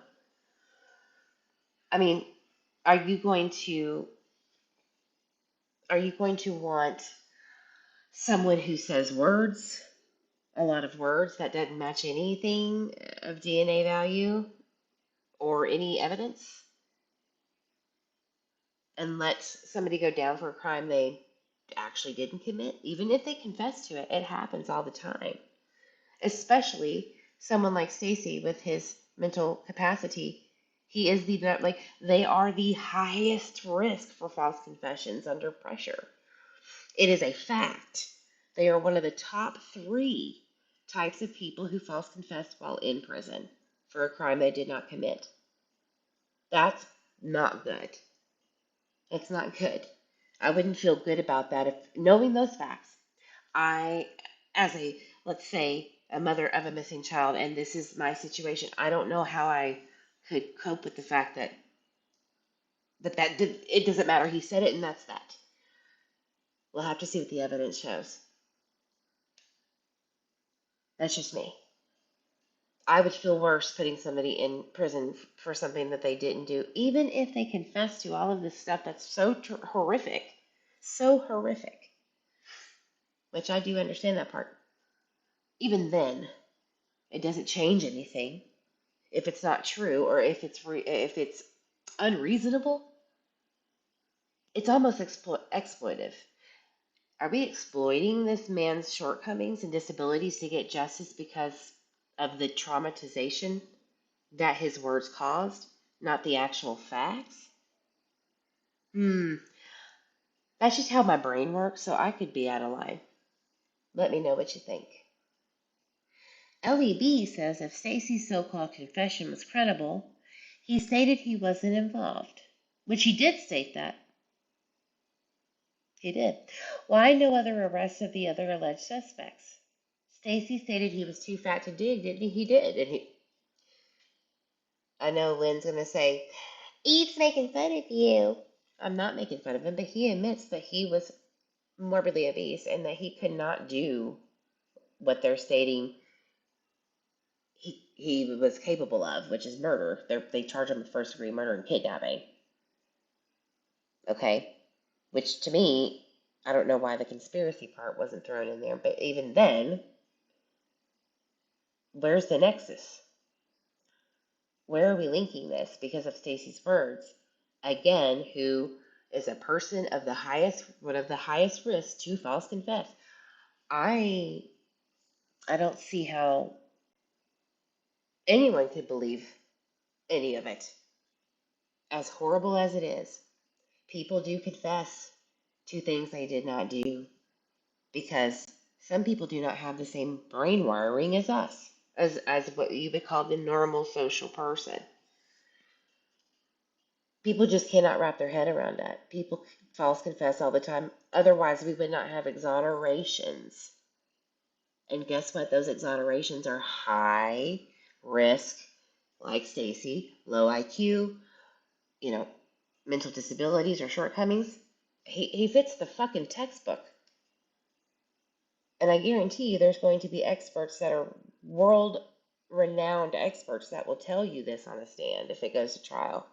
I mean, are you going to want someone who says words, a lot of words that doesn't match anything of DNA value or any evidence, and let somebody go down for a crime they actually didn't commit? Even if they confess to it, it happens all the time. Especially someone like Stacey with his mental capacity. He is they are the highest risk for false confessions under pressure. It is a fact. They are one of the top 3 types of people who false confess while in prison for a crime they did not commit. That's not good. It's not good. I wouldn't feel good about that if, knowing those facts, I, as let's say, a mother of a missing child, and this is my situation, I don't know how I could cope with the fact that it doesn't matter. He said it, and that's that. We'll have to see what the evidence shows. That's just me. I would feel worse putting somebody in prison for something that they didn't do, even if they confess to all of this stuff that's so so horrific, which I do understand that part. Even then, it doesn't change anything if it's not true, or if it's unreasonable. It's almost exploitive. Are we exploiting this man's shortcomings and disabilities to get justice because of the traumatization that his words caused, not the actual facts? That's just how my brain works, so I could be out of line. Let me know what you think. LEB says if Stacey's so-called confession was credible, he stated he wasn't involved, which he did state that. He did. Why no other arrests of the other alleged suspects? Stacey stated he was too fat to dig, didn't he? He did. I know Lynn's going to say, Eve's making fun of you. I'm not making fun of him, but he admits that he was morbidly obese and that he could not do what they're stating he was capable of, which is murder. They charge him with first-degree murder and kidnapping. Okay? Which, to me, I don't know why the conspiracy part wasn't thrown in there, but even then, where's the nexus? Where are we linking this? Because of Stacey's words. Again, who is a person of one of the highest risks to false confess. I don't see how anyone could believe any of it. As horrible as it is, people do confess to things they did not do because some people do not have the same brain wiring as us, as what you would call the normal social person. People just cannot wrap their head around that. People false confess all the time. Otherwise, we would not have exonerations. And guess what? Those exonerations are high risk, like Stacey, low IQ, mental disabilities or shortcomings. He fits the fucking textbook. And I guarantee you there's going to be experts that are world renowned experts that will tell you this on a stand if it goes to trial.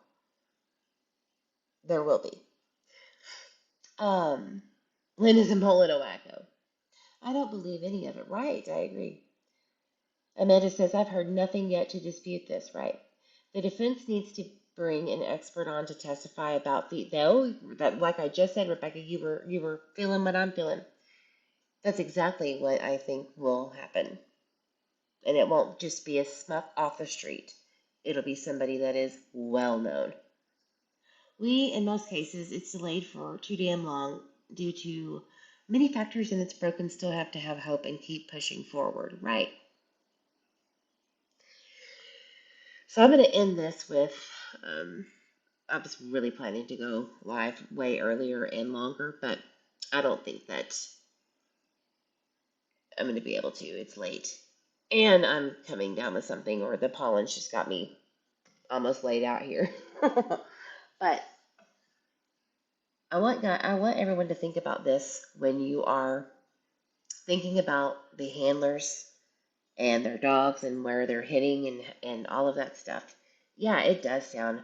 There will be. Um, Lynn is a mole and a wacko. I don't believe any of it. Right, I agree. Amanda says, I've heard nothing yet to dispute this, right? The defense needs to bring an expert on to testify about though that like I just said, Rebecca, you were feeling what I'm feeling. That's exactly what I think will happen. And it won't just be a smuck off the street. It'll be somebody that is well known. In most cases, it's delayed for too damn long due to many factors, and it's broken. Still have to have hope and keep pushing forward, right? So I'm going to end this with I was really planning to go live way earlier and longer, but I don't think that I'm going to be able to. It's late. And I'm coming down with something, or the pollen's just got me almost laid out here. But I want everyone to think about this when you are thinking about the handlers and their dogs and where they're hitting and all of that stuff. Yeah, it does sound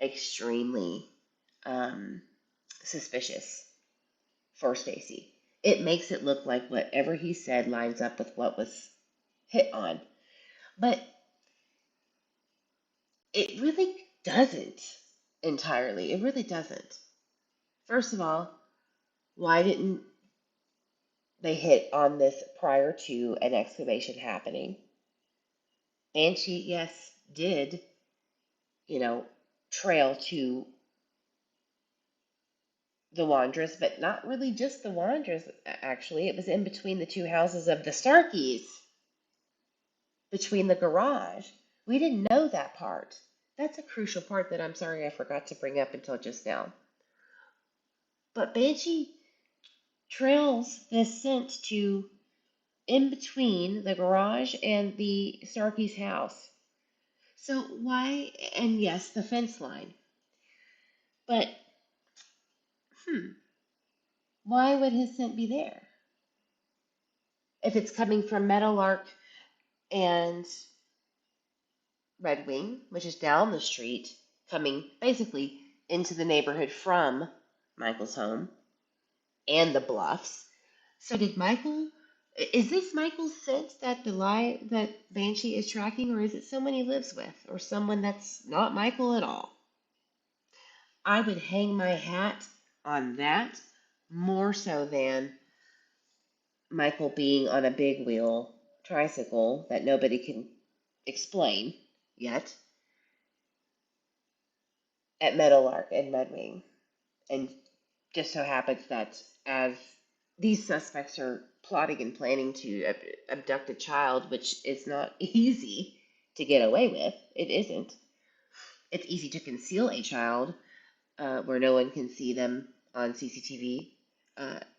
extremely um, suspicious for Stacey. It makes it look like whatever he said lines up with what was hit on. But it really doesn't entirely. It really doesn't. First of all, why didn't they hit on this prior to an excavation happening? Banshee, yes, did, you know, trail to the Wondras, but not really just the Wondras, actually. It was in between the two houses of the Starkeys, between the garage. We didn't know that part. That's a crucial part that I'm sorry I forgot to bring up until just now. But Banshee trails this scent to in between the garage and the Starkey's house. So why, and yes, the fence line, but why would his scent be there? If it's coming from Meadowlark and Red Wing, which is down the street, coming basically into the neighborhood from Michael's home and the bluffs. So is this Michael's scent that that Banshee is tracking, or is it someone he lives with, or someone that's not Michael at all? I would hang my hat on that more so than Michael being on a big wheel tricycle that nobody can explain yet at Meadowlark and Redwing. And just so happens that as these suspects are plotting and planning to abduct a child, which is not easy to get away with, it isn't. It's easy to conceal a child where no one can see them on CCTV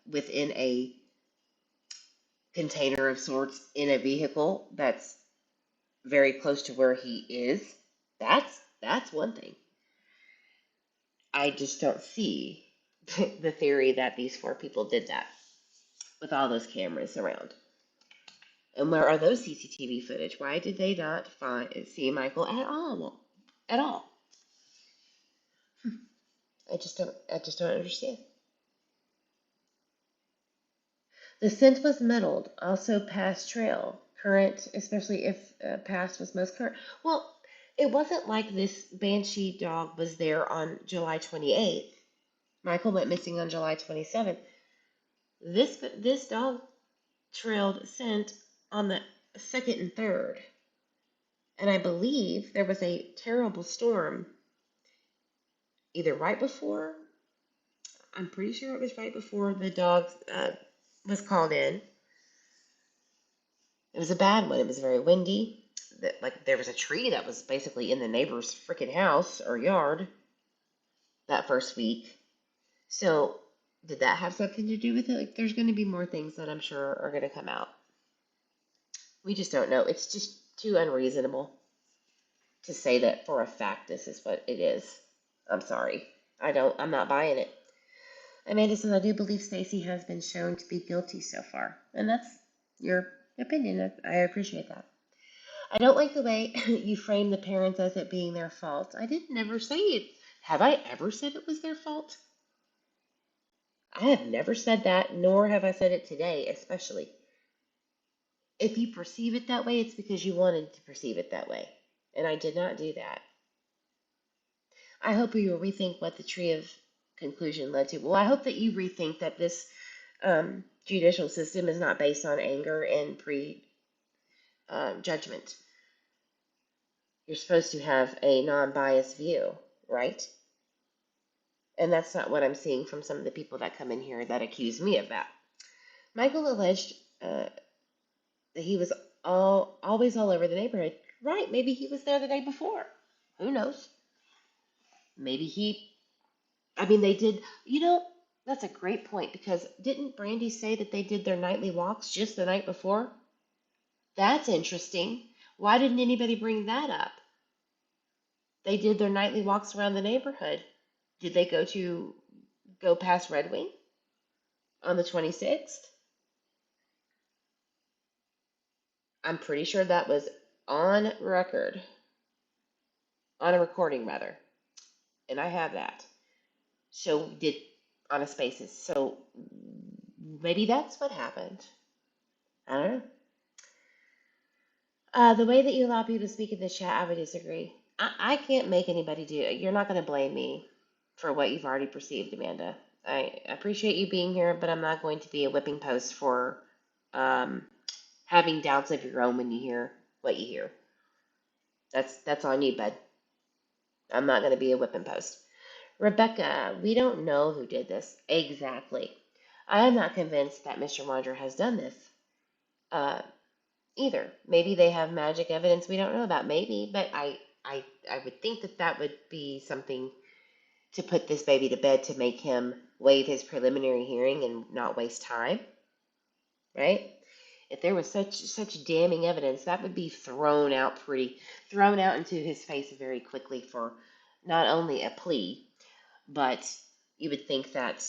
within a container of sorts in a vehicle that's very close to where he is. That's one thing. I just don't see the theory that these four people did that with all those cameras around. And where are those CCTV footage? Why did they not see Michael at all? At all? I just don't understand. The scent was muddled, also past trail, current, especially if past was most current. Well, it wasn't like this Banshee dog was there on July 28th. Michael went missing on July 27th. This dog trailed scent on the second and third. And I believe there was a terrible storm either right before, I'm pretty sure it was right before the dog was called in. It was a bad one. It was very windy. Like there was a tree that was basically in the neighbor's freaking house or yard that first week. So did that have something to do with it? Like there's going to be more things that I'm sure are going to come out. We just don't know. It's just too unreasonable to say that for a fact this is what it is. I'm sorry. I'm not buying it. Amanda says, I do believe Stacey has been shown to be guilty so far. And that's your opinion. I appreciate that. I don't like the way you frame the parents as it being their fault. I didn't ever say it. Have I ever said it was their fault? I have never said that, nor have I said it today, especially. If you perceive it that way, it's because you wanted to perceive it that way. And I did not do that. I hope you will rethink what the tree of conclusion led to. Well, I hope that you rethink that this judicial system is not based on anger and judgment. You're supposed to have a non-biased view, right? And that's not what I'm seeing from some of the people that come in here that accuse me of that. Michael alleged that he was always all over the neighborhood. Right, maybe he was there the day before. Who knows? Maybe they did, that's a great point because didn't Brandy say that they did their nightly walks just the night before? That's interesting. Why didn't anybody bring that up? They did their nightly walks around the neighborhood. Did they go past Red Wing on the 26th? I'm pretty sure that was on record, on a recording rather, and I have that. So did on a Spaces. So maybe that's what happened. I don't know. The way that you allow people to speak in the chat, I would disagree. I can't make anybody do it. You're not going to blame me for what you've already perceived, Amanda. I appreciate you being here, but I'm not going to be a whipping post for having doubts of your own when you hear what you hear. That's on you, bud. I'm not going to be a whipping post. Rebecca, we don't know who did this. Exactly. I am not convinced that Mr. Wondra has done this either. Maybe they have magic evidence we don't know about. Maybe, but I would think that would be something to put this baby to bed to make him waive his preliminary hearing and not waste time, right? If there was such damning evidence, that would be thrown out into his face very quickly for not only a plea, but you would think that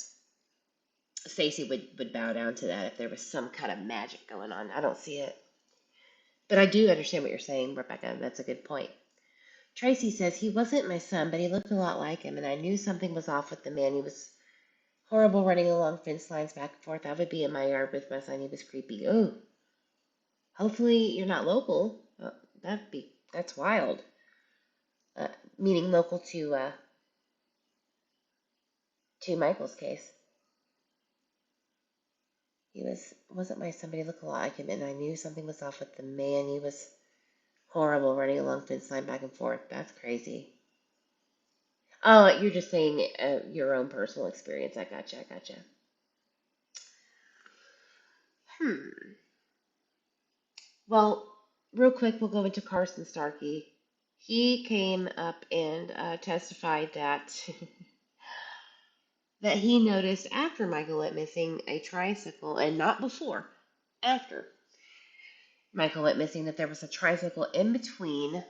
Stacey would bow down to that if there was some kind of magic going on. I don't see it. But I do understand what you're saying, Rebecca. That's a good point. Tracy says, he wasn't my son, but he looked a lot like him, and I knew something was off with the man. He was horrible running along fence lines back and forth. I would be in my yard with my son. He was creepy. Oh, hopefully you're not local. That's wild. Meaning local to Michael's case. He wasn't my son, but he looked a lot like him, and I knew something was off with the man. He was horrible running along fence line back and forth. That's crazy. Oh, you're just saying your own personal experience. I gotcha. Well, real quick, we'll go into Carson Starkey. He came up and testified that that he noticed after Michael went missing a tricycle, and not before, after Michael went missing, that there was a tricycle in between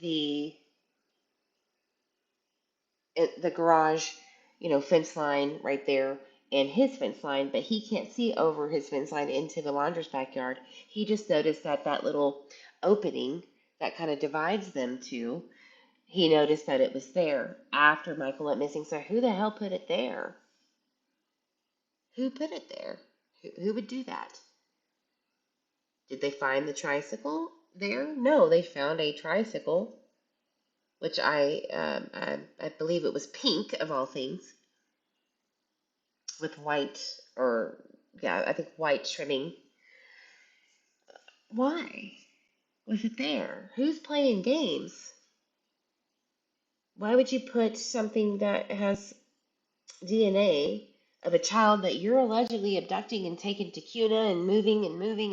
the garage, fence line right there, and his fence line, but he can't see over his fence line into the Wandra's backyard. He just noticed that little opening that kind of divides them two. He noticed that it was there after Michael went missing. So who the hell put it there? Who put it there? Who would do that? Did they find the tricycle there? No, they found a tricycle, which I believe it was pink of all things, with white I think white trimming. Why was it there? Who's playing games? Why would you put something that has DNA of a child that you're allegedly abducting and taking to CUNA and moving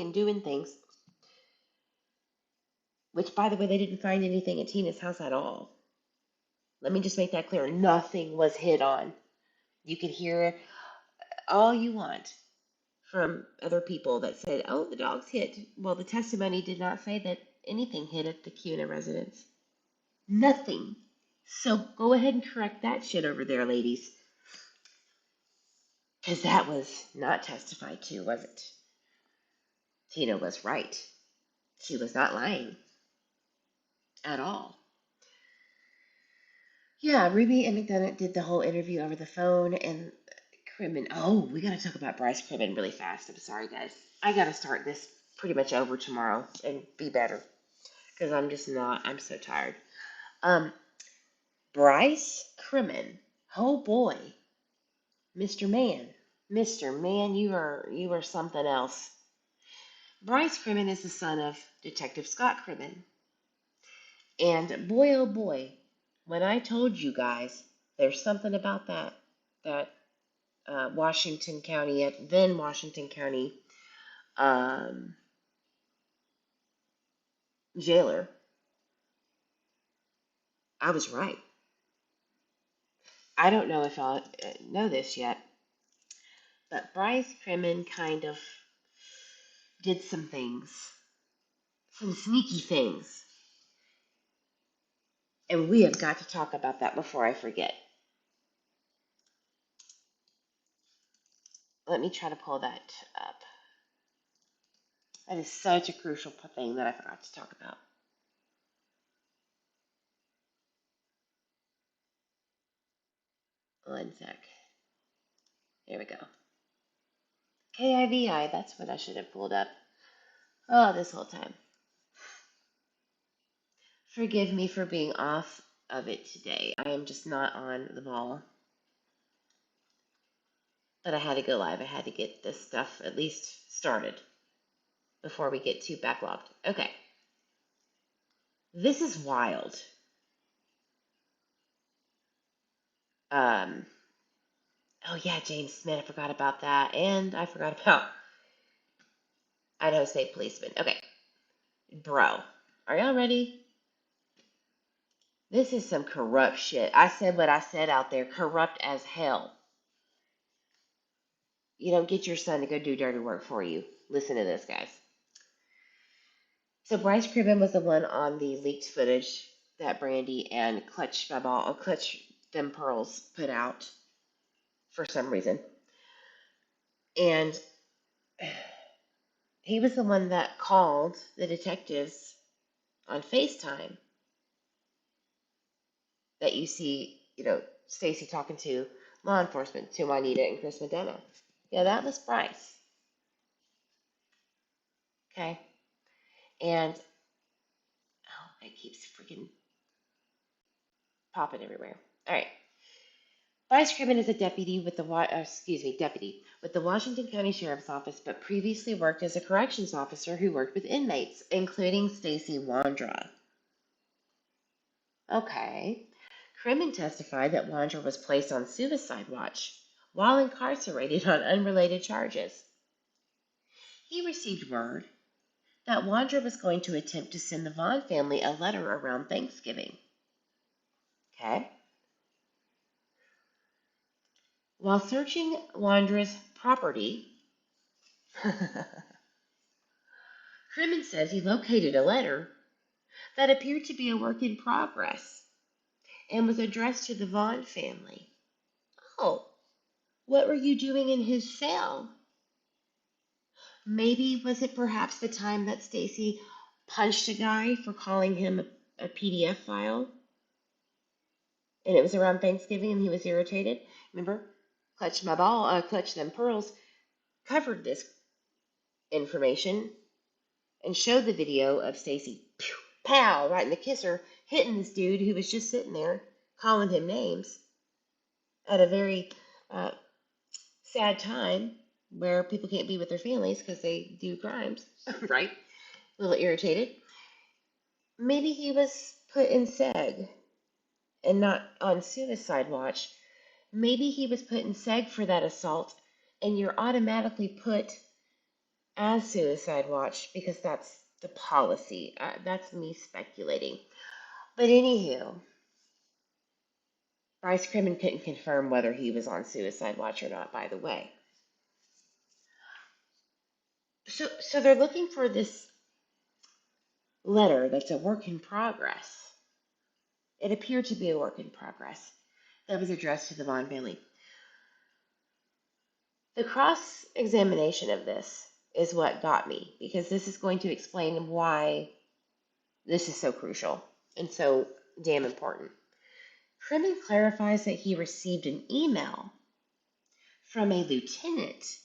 and doing things? Which, by the way, they didn't find anything at Tina's house at all. Let me just make that clear. Nothing was hit on. You could hear all you want from other people that said, oh, the dog's hit. Well, the testimony did not say that anything hit at the CUNA residence. Nothing. So go ahead and correct that shit over there, ladies. Because that was not testified to, was it? Tina was right. She was not lying at all. Yeah, Ruby and McDonough did the whole interview over the phone, and Crimmins. Oh, we got to talk about Bryce Crimmins really fast. I'm sorry, guys. I got to start this pretty much over tomorrow and be better because I'm just not. I'm so tired. Um, Bryce Crimmins. Oh boy, Mr. Man, Mr. Man, you are something else. Bryce Crimmins is the son of Detective Scott Crimmins, and boy, oh boy, when I told you guys, there's something about that Washington County, then Washington County um, jailer. I was right. I don't know if I'll know this yet, but Bryce Crimmins kind of did some things, some sneaky things, and we have got to talk about that before I forget. Let me try to pull that up. That is such a crucial thing that I forgot to talk about. One sec. Here we go. KIVI, that's what I should have pulled up. Oh, this whole time. Forgive me for being off of it today. I am just not on the ball. But I had to go live. I had to get this stuff at least started before we get too backlogged. Okay. This is wild. Um, oh yeah, James Smith, I forgot about that. And I forgot about Idaho State Policeman. Okay. Bro, are y'all ready? This is some corrupt shit. I said what I said out there. Corrupt as hell. You don't get your son to go do dirty work for you. Listen to this, guys. So Bryce Cribbin was the one on the leaked footage that Brandy and Clutch Them Pearls put out for some reason. And he was the one that called the detectives on FaceTime that you see, Stacey talking to law enforcement, to Juanita and Chris McDonough. Yeah, that was Bryce. Okay. And, oh, it keeps freaking popping everywhere. All right. Bryce Cribbin is a deputy with the Washington County Sheriff's Office, but previously worked as a corrections officer who worked with inmates, including Stacey Wondra. Okay. Crimmins testified that Wondra was placed on suicide watch while incarcerated on unrelated charges. He received word that Wondra was going to attempt to send the Vaughan family a letter around Thanksgiving. Okay. While searching Wondra's property, Crimmins says he located a letter that appeared to be a work in progress and was addressed to the Vaughan family. Oh, what were you doing in his cell? Maybe was it perhaps the time that Stacey punched a guy for calling him a PDF file? And it was around Thanksgiving and he was irritated. Remember, Clutch Them Pearls covered this information and showed the video of Stacey, pow, right in the kisser, hitting this dude who was just sitting there calling him names at a very uh, sad time where people can't be with their families because they do crimes, right? A little irritated. Maybe he was put in SEG and not on suicide watch. Maybe he was put in SEG for that assault and you're automatically put as suicide watch because that's the policy. That's me speculating. But anywho, Bryce Crimmins couldn't confirm whether he was on suicide watch or not, by the way. So they're looking for this letter that's a work in progress. It appeared to be a work in progress that was addressed to the Vaughan family. The cross-examination of this is what got me, because this is going to explain why this is so crucial and so damn important. Crimmins clarifies that he received an email from a lieutenant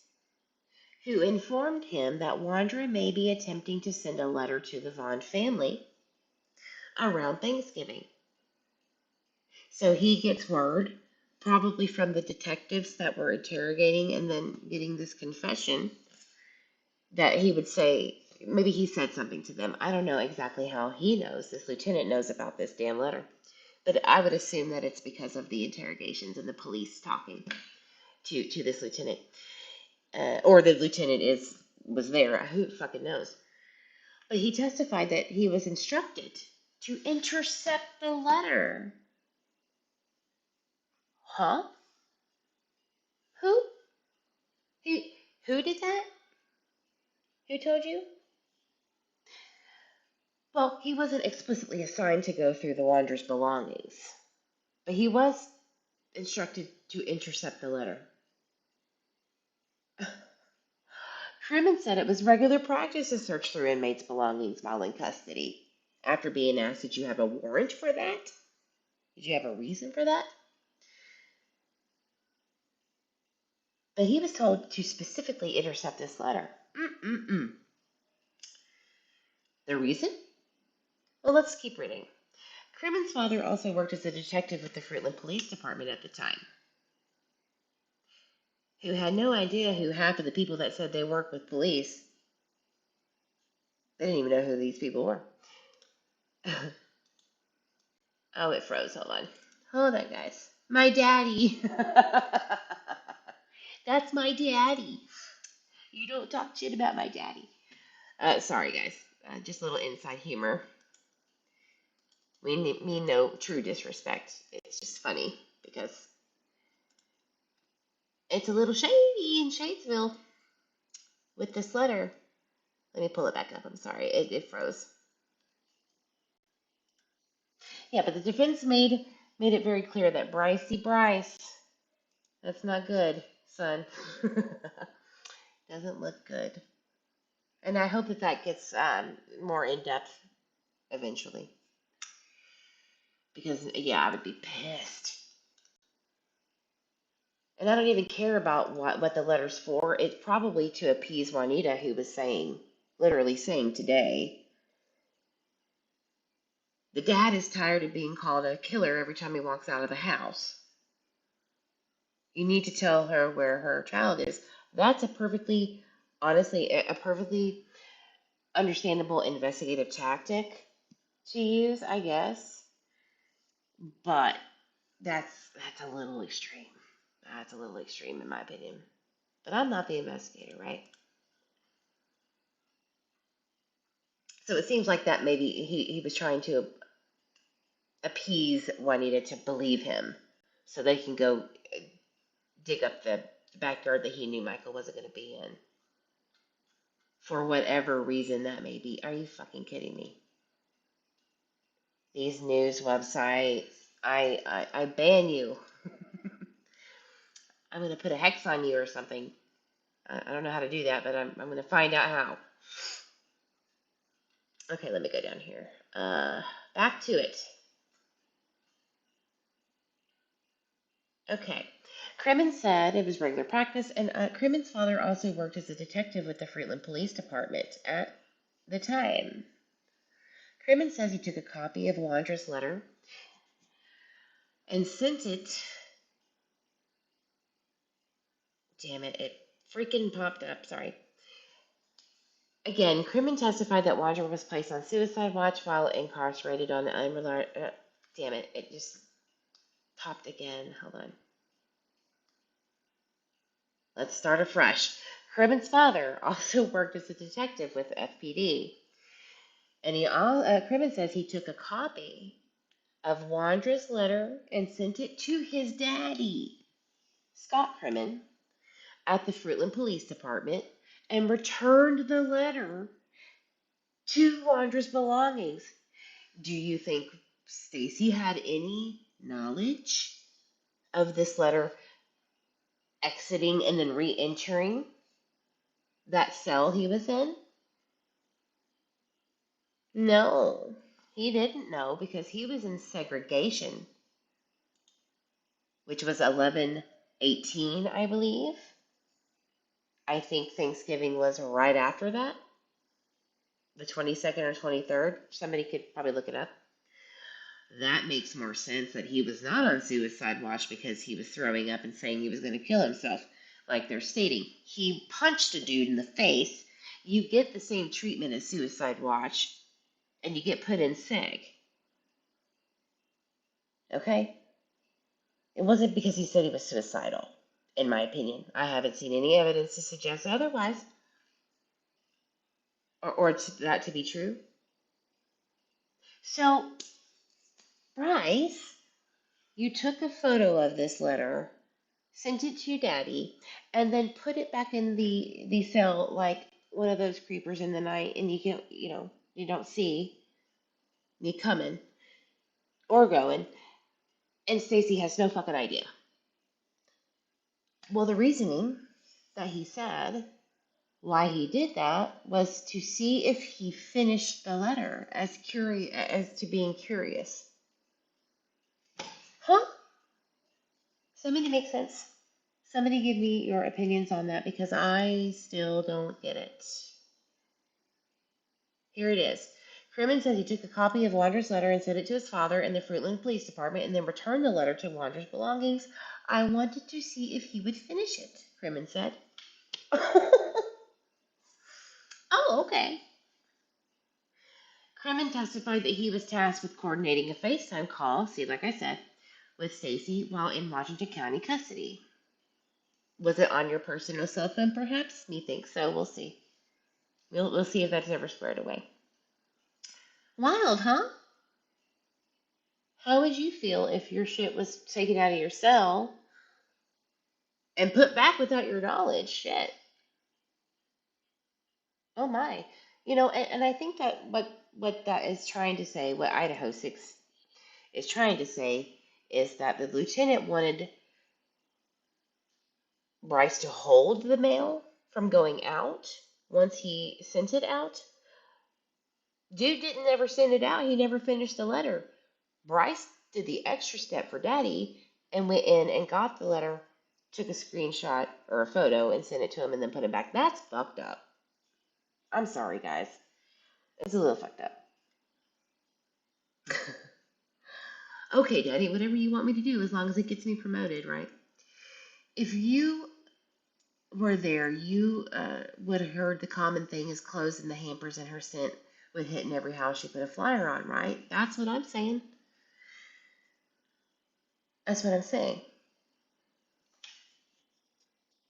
who informed him that Wondra may be attempting to send a letter to the Vaughan family around Thanksgiving. So he gets word, probably from the detectives that were interrogating and then getting this confession, that he would say, maybe he said something to them. I don't know exactly how he knows, this lieutenant knows about this damn letter. But I would assume that it's because of the interrogations and the police talking to this lieutenant. Or the lieutenant was there. Who fucking knows? But he testified that he was instructed to intercept the letter. Huh? Who? Who, who did that? Who told you? Well, he wasn't explicitly assigned to go through the Wanderer's belongings, but he was instructed to intercept the letter. Crimmins said it was regular practice to search through inmates' belongings while in custody. After being asked, did you have a warrant for that? Did you have a reason for that? But he was told to specifically intercept this letter. The reason? Well, let's keep reading. Crimmins' father also worked as a detective with the Fruitland Police Department at the time, who had no idea who half of the people that said they worked with police. They didn't even know who these people were. Oh, it froze. Hold on. Hold on, guys. My daddy. That's my daddy. You don't talk shit about my daddy. Sorry, guys. Just a little inside humor. We mean no true disrespect. It's just funny because it's a little shady in Shadesville with this letter. Let me pull it back up. I'm sorry. It froze. Yeah, but the defense made it very clear that Bryce, that's not good, son. Doesn't look good. And I hope that gets more in depth eventually. Because, yeah, I would be pissed. And I don't even care about what the letter's for. It's probably to appease Juanita, who was literally saying today, the dad is tired of being called a killer every time he walks out of the house. You need to tell her where her child is. That's honestly, a perfectly understandable investigative tactic to use, I guess. But that's a little extreme. That's a little extreme in my opinion. But I'm not the investigator, right? So it seems like that maybe he was trying to appease Juanita to believe him so they can go dig up the backyard that he knew Michael wasn't going to be in. For whatever reason that may be. Are you fucking kidding me? These news websites, I ban you. I'm going to put a hex on you or something. I don't know how to do that, but I'm going to find out how. Okay, let me go down here. Back to it. Okay. Crimmins said it was regular practice, and Crimmins' father also worked as a detective with the Fruitland Police Department at the time. Crimmins says he took a copy of Wandra's letter and sent it. Damn it, it freaking popped up. Sorry. Again, Crimmins testified that Wondra was placed on suicide watch while incarcerated on the damn it, it just popped again. Hold on. Let's start afresh. Crimmins' father also worked as a detective with FPD. And Crimmins says he took a copy of Wandra's letter and sent it to his daddy, Scott Crimmins, at the Fruitland Police Department and returned the letter to Wandra's belongings. Do you think Stacey had any knowledge of this letter exiting and then re-entering that cell he was in? No, he didn't know because he was in segregation, which was 11/18, I believe. I think Thanksgiving was right after that, the 22nd or 23rd. Somebody could probably look it up. That makes more sense that he was not on suicide watch because he was throwing up and saying he was going to kill himself, like they're stating. He punched a dude in the face. You get the same treatment as suicide watch, and you get put in seg. Okay? It wasn't because he said he was suicidal, in my opinion. I haven't seen any evidence to suggest otherwise, or that to be true. So, Bryce, you took a photo of this letter, sent it to your daddy, and then put it back in the cell like one of those creepers in the night, and you can you don't see me coming or going, and Stacy has no fucking idea. Well, the reasoning that he said why he did that was to see if he finished the letter as to being curious. Huh? Somebody make sense. Somebody give me your opinions on that because I still don't get it. Here it is. Crimmins says he took a copy of Wandra's letter and sent it to his father in the Fruitland Police Department and then returned the letter to Wandra's belongings. I wanted to see if he would finish it, Crimmins said. Oh, okay. Kremen testified that he was tasked with coordinating a FaceTime call, see, like I said, with Stacey while in Washington County custody. Was it on your personal cell phone, perhaps? Methinks so. We'll see. We'll see if that's ever squared away. Wild, huh? How would you feel if your shit was taken out of your cell and put back without your knowledge? Shit. Oh my. And I think that what that is trying to say, what Idaho 6 is trying to say, is that the lieutenant wanted Bryce to hold the mail from going out once he sent it out. Dude didn't ever send it out. He never finished the letter. Bryce did the extra step for Daddy and went in and got the letter, took a screenshot or a photo and sent it to him and then put it back. That's fucked up. I'm sorry, guys. It's a little fucked up. Okay, Daddy, whatever you want me to do as long as it gets me promoted, right? If you were there, you would have heard the common thing is clothes in the hampers and her scent would hit in every house she put a flyer on, right? That's what I'm saying. That's what I'm saying.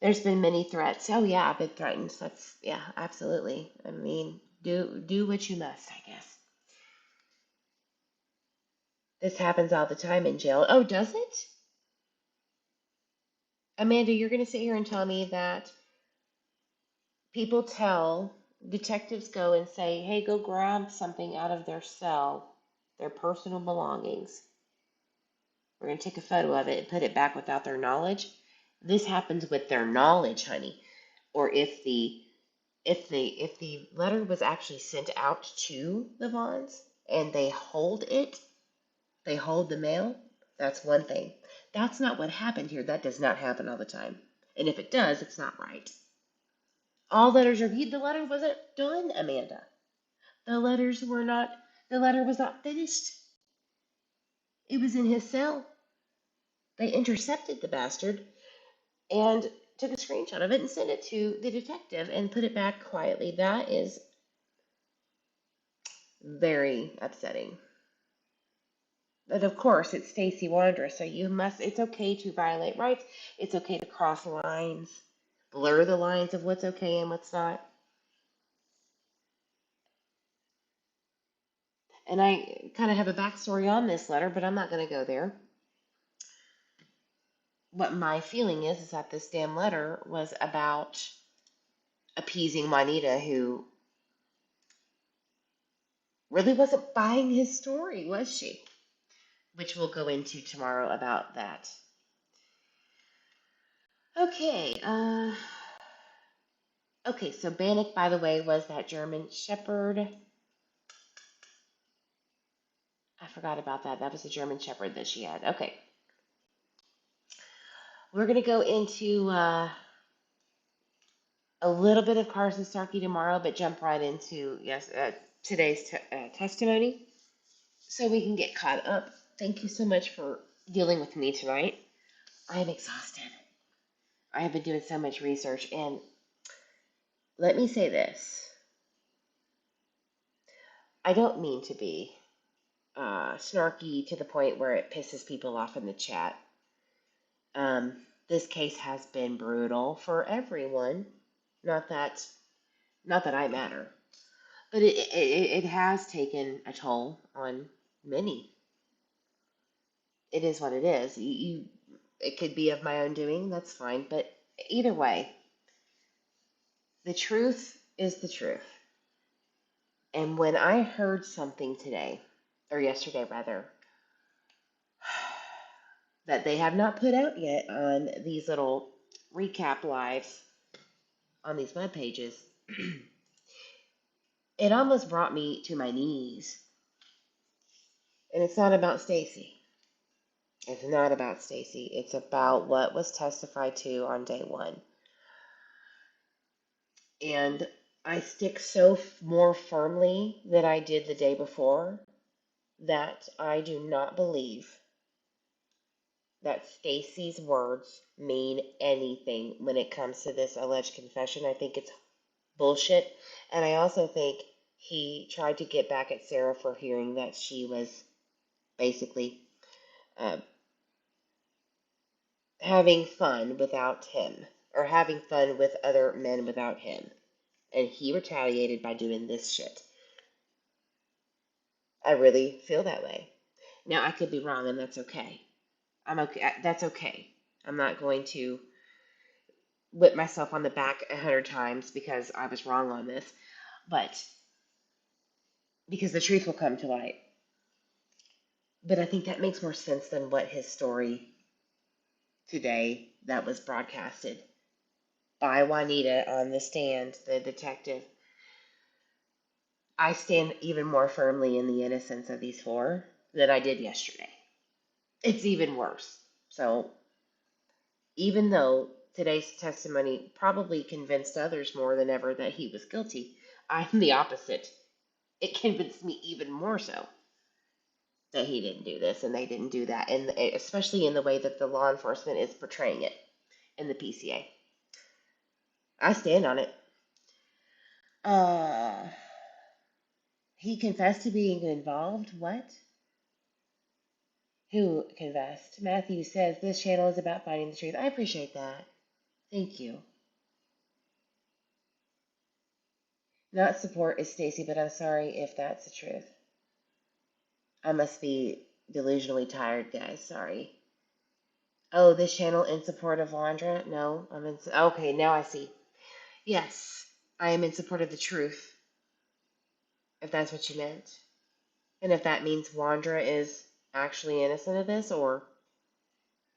There's been many threats. Oh yeah, I've been threatened. That's yeah, absolutely. I mean, do what you must, I guess. This happens all the time in jail. Oh, does it? Amanda, you're gonna sit here and tell me that people tell detectives go and say, hey, go grab something out of their cell, their personal belongings. We're going to take a photo of it and put it back without their knowledge. This happens with their knowledge, honey. Or if the letter was actually sent out to the Vaughns and they hold it, they hold the mail, that's one thing. That's not what happened here. That does not happen all the time. And if it does, it's not right. All letters are viewed. The letter wasn't done, Amanda. The letters were not, the letter was not finished. It was in his cell. They intercepted the bastard and took a screenshot of it and sent it to the detective and put it back quietly. That is very upsetting. But of course, it's Stacey Wondra, so it's okay to violate rights. It's okay to cross lines, blur the lines of what's okay and what's not. And I kind of have a backstory on this letter, but I'm not going to go there. What my feeling is that this damn letter was about appeasing Juanita, who really wasn't buying his story, was she? Which we'll go into tomorrow about that. Okay, okay, so Bannock, by the way, was that German Shepherd. I forgot about that. That was the German Shepherd that she had. Okay, we're gonna go into a little bit of Carson Starkey tomorrow, but jump right into today's testimony so we can get caught up. Thank you so much for dealing with me tonight. I am exhausted. I have been doing so much research, and let me say this. I don't mean to be snarky to the point where it pisses people off in the chat. This case has been brutal for everyone. Not that, not that I matter, but it has taken a toll on many. It is what it is. It could be of my own doing. That's fine. But either way, the truth is the truth. And when I heard something today, or yesterday rather, that they have not put out yet on these little recap lives on these web pages, it almost brought me to my knees. And it's not about Stacey. It's not about Stacey. It's about what was testified to on day one. And I stick so more firmly than I did the day before that I do not believe that Stacey's words mean anything when it comes to this alleged confession. I think it's bullshit. And I also think he tried to get back at Sarah for hearing that she was basically uh, having fun without him, or having fun with other men without him. And he retaliated by doing this shit. I really feel that way. Now, I could be wrong, and that's okay. I'm okay. That's okay. I'm not going to whip myself on the back 100 times because I was wrong on this, but because the truth will come to light. But I think that makes more sense than what his story today that was broadcasted by Juanita on the stand, the detective. I stand even more firmly in the innocence of these four than I did yesterday. It's even worse. So, even though today's testimony probably convinced others more than ever that he was guilty, I'm the opposite. It convinced me even more so that he didn't do this and they didn't do that, and especially in the way that the law enforcement is portraying it in the PCA. I stand on it. Uh, he confessed to being involved. What? Who confessed? Matthew says this channel is about finding the truth. I appreciate that. Thank you. Not support is Stacey, but I'm sorry if that's the truth. I must be delusionally tired, guys. Sorry. Oh, this channel in support of Wondra? No, I'm in. Okay, now I see. Yes, I am in support of the truth, if that's what you meant. And if that means Wondra is actually innocent of this or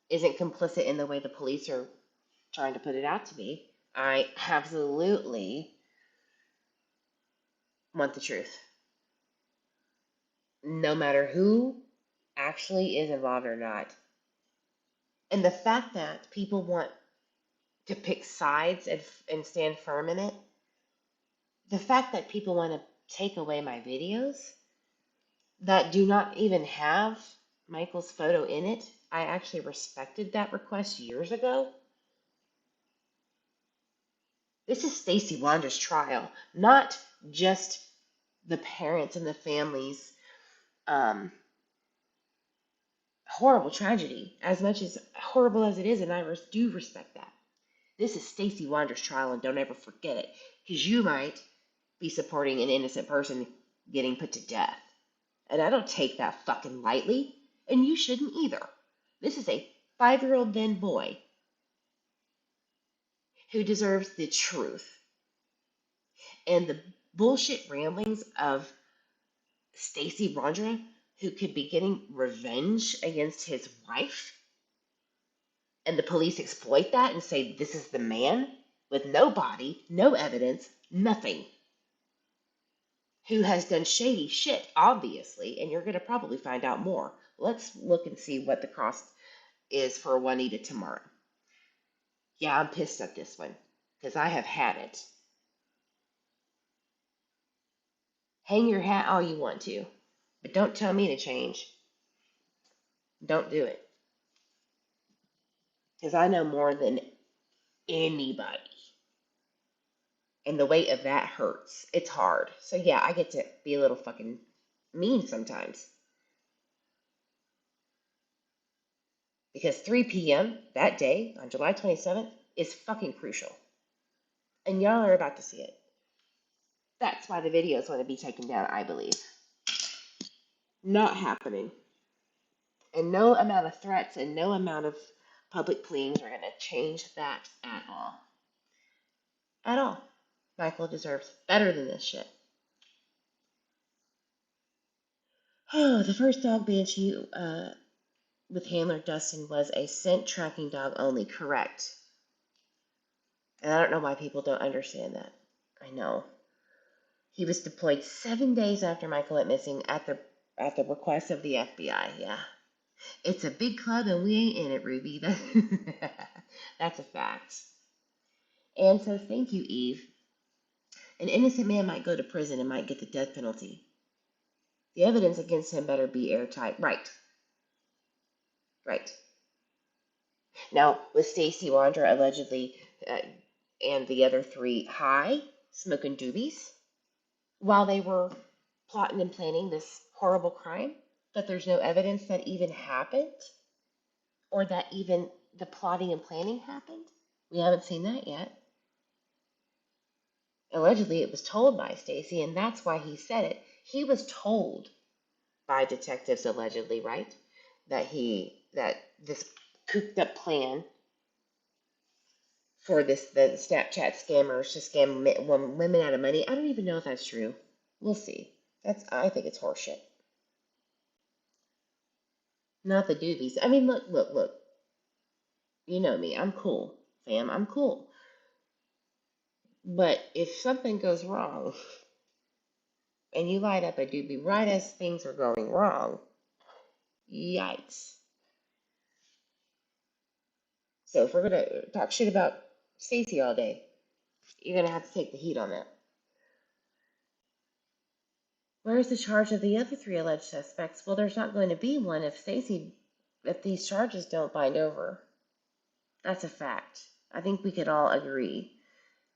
isn't complicit in the way the police are trying to put it out to be, I absolutely want the truth. No matter who actually is involved or not. And the fact that people want to pick sides and stand firm in it, the fact that people want to take away my videos that do not even have Michael's photo in it, I actually respected that request years ago. This is Stacey Wondra's trial, not just the parents and the families' um, horrible tragedy, as much as horrible as it is, and I do respect that. This is Stacey Wondra's trial, and don't ever forget it, because you might be supporting an innocent person getting put to death. And I don't take that fucking lightly, and you shouldn't either. This is a 5-year-old then boy who deserves the truth. And the bullshit ramblings of Stacey Wondra, who could be getting revenge against his wife, And the police exploit that and say this is the man with no body, no evidence, nothing, who has done shady shit, obviously, and you're going to probably find out more. Let's look and see what the cost is for Juanita tomorrow. Yeah, I'm pissed at this one because I have had it. Hang your hat all you want to, but don't tell me to change. Don't do it because I know more than anybody. And the weight of that hurts. It's hard. So, yeah, I get to be a little fucking mean sometimes. Because 3 p.m. that day on July 27th is fucking crucial. And y'all are about to see it. That's why the video is going to be taken down, I believe. Not happening. And no amount of threats and no amount of public pleadings are going to change that at all. At all. Michael deserves better than this shit. Oh, the first dog banshee with handler Dustin was a scent tracking dog only, correct. And I don't know why people don't understand that. I know. He was deployed 7 days after Michael went missing at the request of the FBI. Yeah. It's a big club and we ain't in it, Ruby. That's a fact. And so thank you, Eve. An innocent man might go to prison and might get the death penalty. The evidence against him better be airtight. Right. Right. Now, with Stacey Wondra allegedly and the other three high, smoking doobies, while they were plotting and planning this horrible crime, that there's no evidence that even happened, or that even the plotting and planning happened. We haven't seen that yet. Allegedly, it was told by Stacey, and that's why he said it. He was told by detectives, allegedly, right, that this cooked up plan for the Snapchat scammers to scam women out of money. I don't even know if that's true. We'll see. I think it's horseshit. Not the doobies. I mean, look. You know me. I'm cool, fam. I'm cool. But if something goes wrong and you light up a doobie right as things are going wrong, yikes. So if we're going to talk shit about Stacey all day, you're going to have to take the heat on that. Where's the charge of the other three alleged suspects? Well, there's not going to be one if these charges don't bind over. That's a fact. I think we could all agree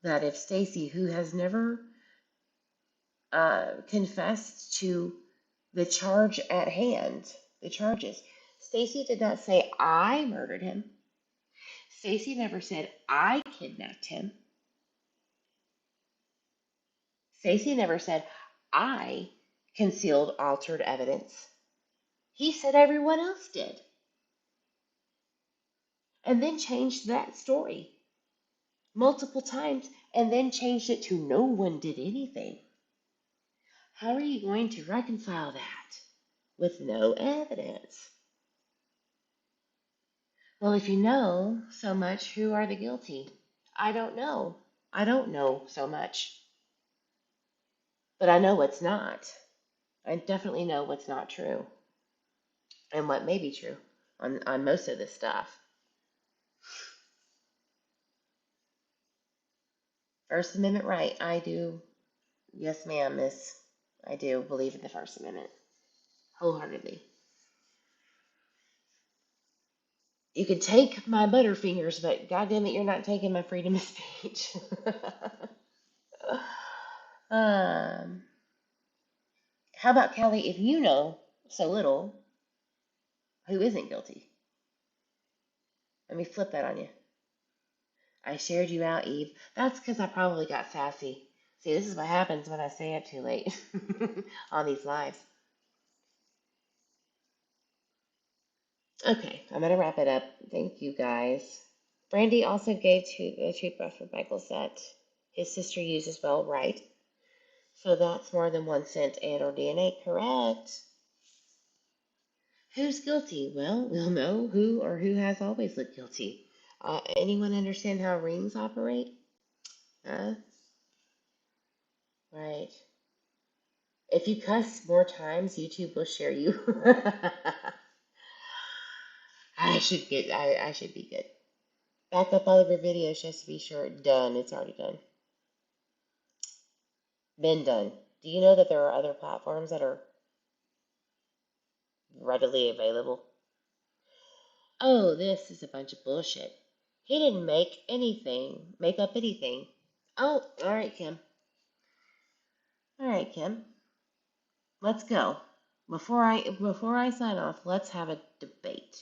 that if Stacey, who has never confessed to the charge at hand, the charges, Stacey did not say, I murdered him. Stacey never said, I kidnapped him. Stacey never said, I concealed altered evidence. He said everyone else did. And then changed that story multiple times and then changed it to no one did anything. How are you going to reconcile that with no evidence? Well, if you know so much, who are the guilty? I don't know. I don't know so much. But I know what's not. I definitely know what's not true. And what may be true on most of this stuff. First Amendment right, I do. Yes, ma'am, miss. I do believe in the First Amendment. Wholeheartedly. You could take my butterfingers, but goddamn it, you're not taking my freedom of speech. um, how about Kelly? If you know so little, who isn't guilty? Let me flip that on you. I shared you out, Eve. That's because I probably got sassy. See, this is what happens when I stay up too late on these lives. Okay, I'm going to wrap it up. Thank you, guys. Brandy also gave a toothbrush for Michael's set. His sister used as well, right? So that's more than 1 cent and or DNA, correct? Who's guilty? Well, we'll know who or who has always looked guilty. Anyone understand how rings operate? Huh? Right. If you cuss more times, YouTube will share you. I should be good. Back up all of your videos just to be sure. Done. It's already done. Been done. Do you know that there are other platforms that are readily available? Oh, this is a bunch of bullshit. He didn't make up anything. Oh, all right, Kim. All right, Kim. Let's go. Before I sign off, let's have a debate.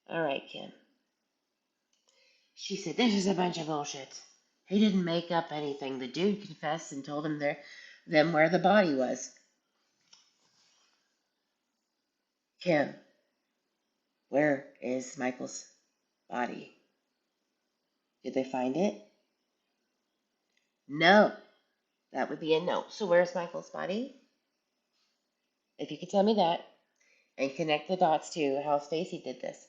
All right, Kim. She said this is a bunch of bullshit. He didn't make up anything. The dude confessed and told them where the body was. Kim, where is Michael's body? Did they find it? No. That would be a no. So where's Michael's body? If you could tell me that and connect the dots to how Stacey did this.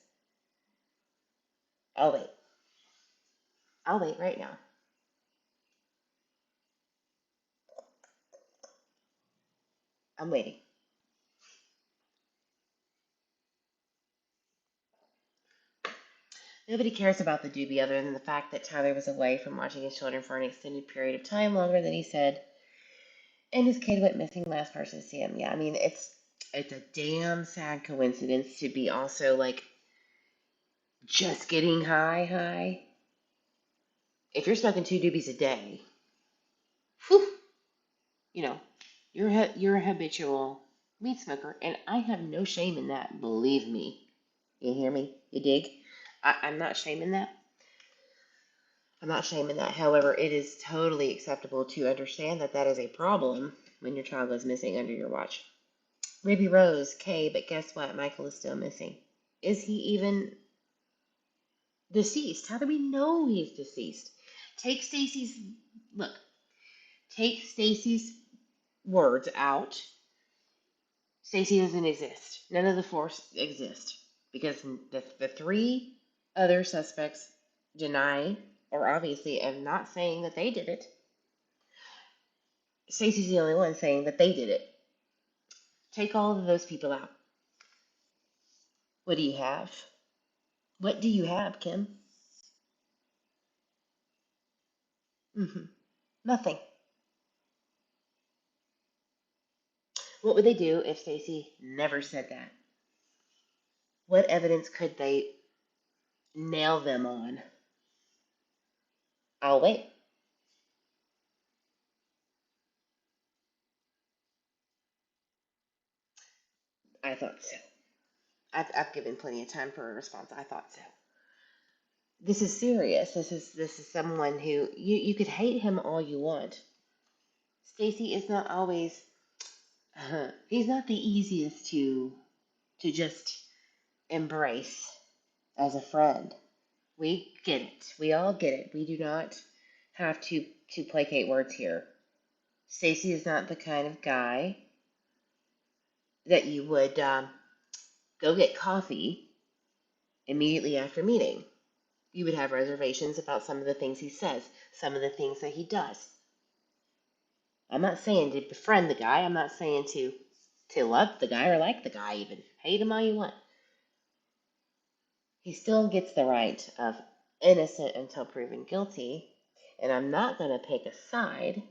I'll wait. I'll wait right now. I'm waiting. Nobody cares about the doobie other than the fact that Tyler was away from watching his children for an extended period of time, longer than he said, and his kid went missing last person to see him. Yeah, I mean, it's a damn sad coincidence to be also like just getting high. If you're smoking 2 doobies a day, whew, you know, you're a habitual weed smoker, and I have no shame in that. Believe me. You hear me? You dig? I'm not shaming that. I'm not shaming that. However, it is totally acceptable to understand that that is a problem when your child goes missing under your watch. Ruby Rose, Kay, but guess what? Michael is still missing. Is he even deceased? How do we know he's deceased? Take Stacey's look. Take Stacey's words out. Stacey doesn't exist. None of the four exist because the three other suspects deny, or obviously am not saying that they did it. Stacey's the only one saying that they did it. Take all of those people out. What do you have? What do you have, Kim? Nothing. What would they do if Stacey never said that? What evidence could they nail them on? I'll wait. I thought so. I've given plenty of time for a response. I thought so. This is serious. This is someone who you could hate him all you want. Stacey is not always he's not the easiest to just embrace as a friend. We get it. We all get it. We do not have to placate words here. Stacey is not the kind of guy that you would go get coffee immediately after meeting. You would have reservations about some of the things he says, some of the things that he does. I'm not saying to befriend the guy. I'm not saying to love the guy or like the guy even. Hate him all you want. He still gets the right of innocent until proven guilty. And I'm not going to pick a side.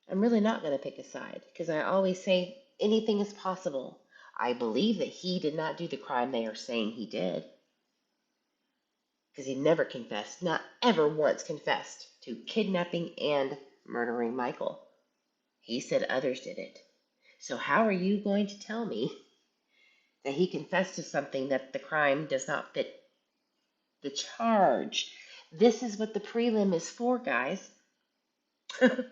I'm really not going to pick a side because I always say anything is possible. I believe that he did not do the crime they are saying he did because he never confessed, not ever once confessed to kidnapping and murdering Michael. He said others did it. So how are you going to tell me that he confessed to something that the crime does not fit the charge? This is what the prelim is for, guys. The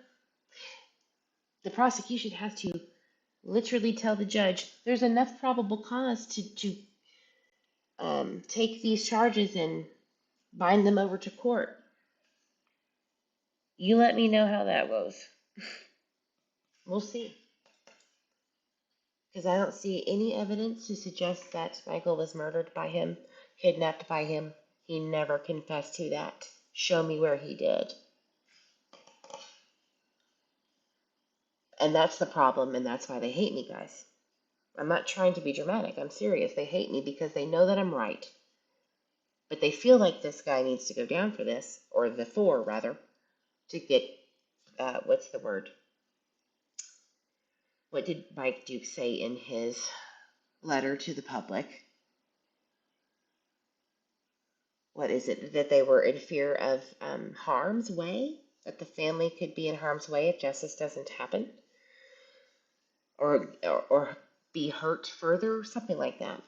prosecution has to literally tell the judge there's enough probable cause to take these charges and bind them over to court. You let me know how that goes. We'll see. Because I don't see any evidence to suggest that Michael was murdered by him, kidnapped by him. He never confessed to that. Show me where he did. And that's the problem, and that's why they hate me, guys. I'm not trying to be dramatic. I'm serious. They hate me because they know that I'm right. But they feel like this guy needs to go down for this, or the four, rather, to get, what's the word? What did Mike Duke say in his letter to the public? What is it? That they were in fear of harm's way? That the family could be in harm's way if justice doesn't happen? Or be hurt further? Something like that.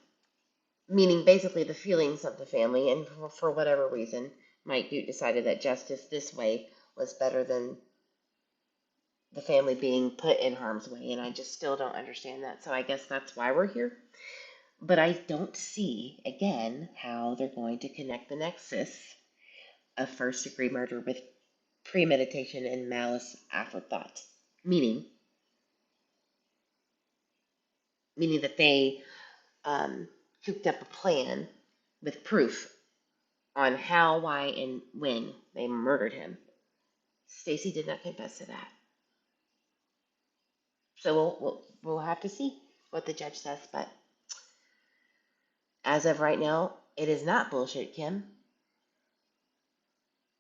Meaning basically the feelings of the family, and for whatever reason, Mike Duke decided that justice this way was better than the family being put in harm's way, and I just still don't understand that. So I guess that's why we're here. But I don't see, again, how they're going to connect the nexus of first-degree murder with premeditation and malice aforethought. Meaning that they cooked up a plan with proof on how, why, and when they murdered him. Stacey did not confess to that. So we'll have to see what the judge says. But as of right now, it is not bullshit, Kim.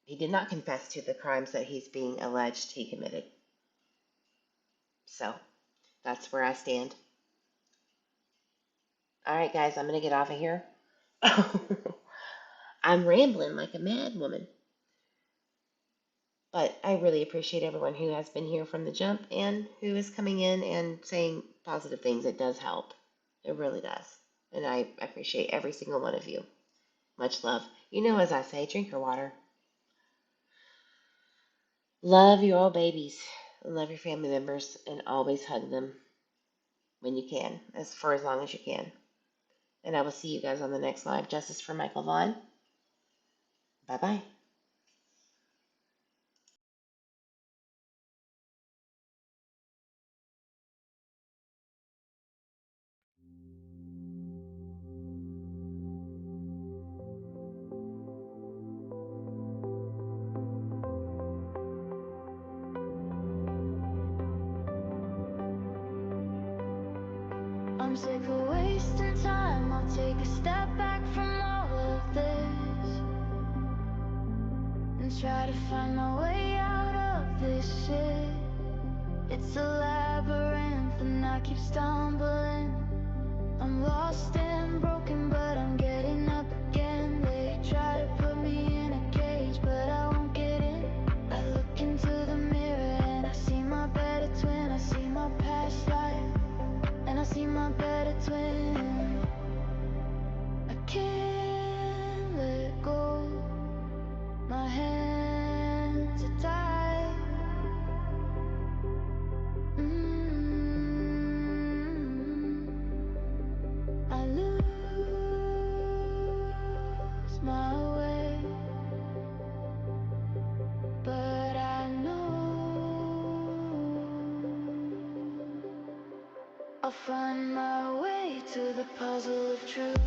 He did not confess to the crimes that he's being alleged he committed. So that's where I stand. All right, guys, I'm going to get off of here. I'm rambling like a mad woman. But I really appreciate everyone who has been here from the jump and who is coming in and saying positive things. It does help. It really does. And I appreciate every single one of you. Much love. You know, as I say, drink your water. Love your old babies. Love your family members. And always hug them when you can, for as long as you can. And I will see you guys on the next live. Justice for Michael Vaughan. Bye-bye. I'm sick of wasting time. I'll take a step back from all of this and try to find my way out of this shit. It's a labyrinth and I keep stumbling. I'm lost and broken, but I'm getting up again. They try to put me in a cage, but I won't get in. I look into the mirror and I see my better twin. I see my past life and I see my better twin. I can't let go. My hands are tied. I lose my way, but I know I'll find my way to the puzzle of truth.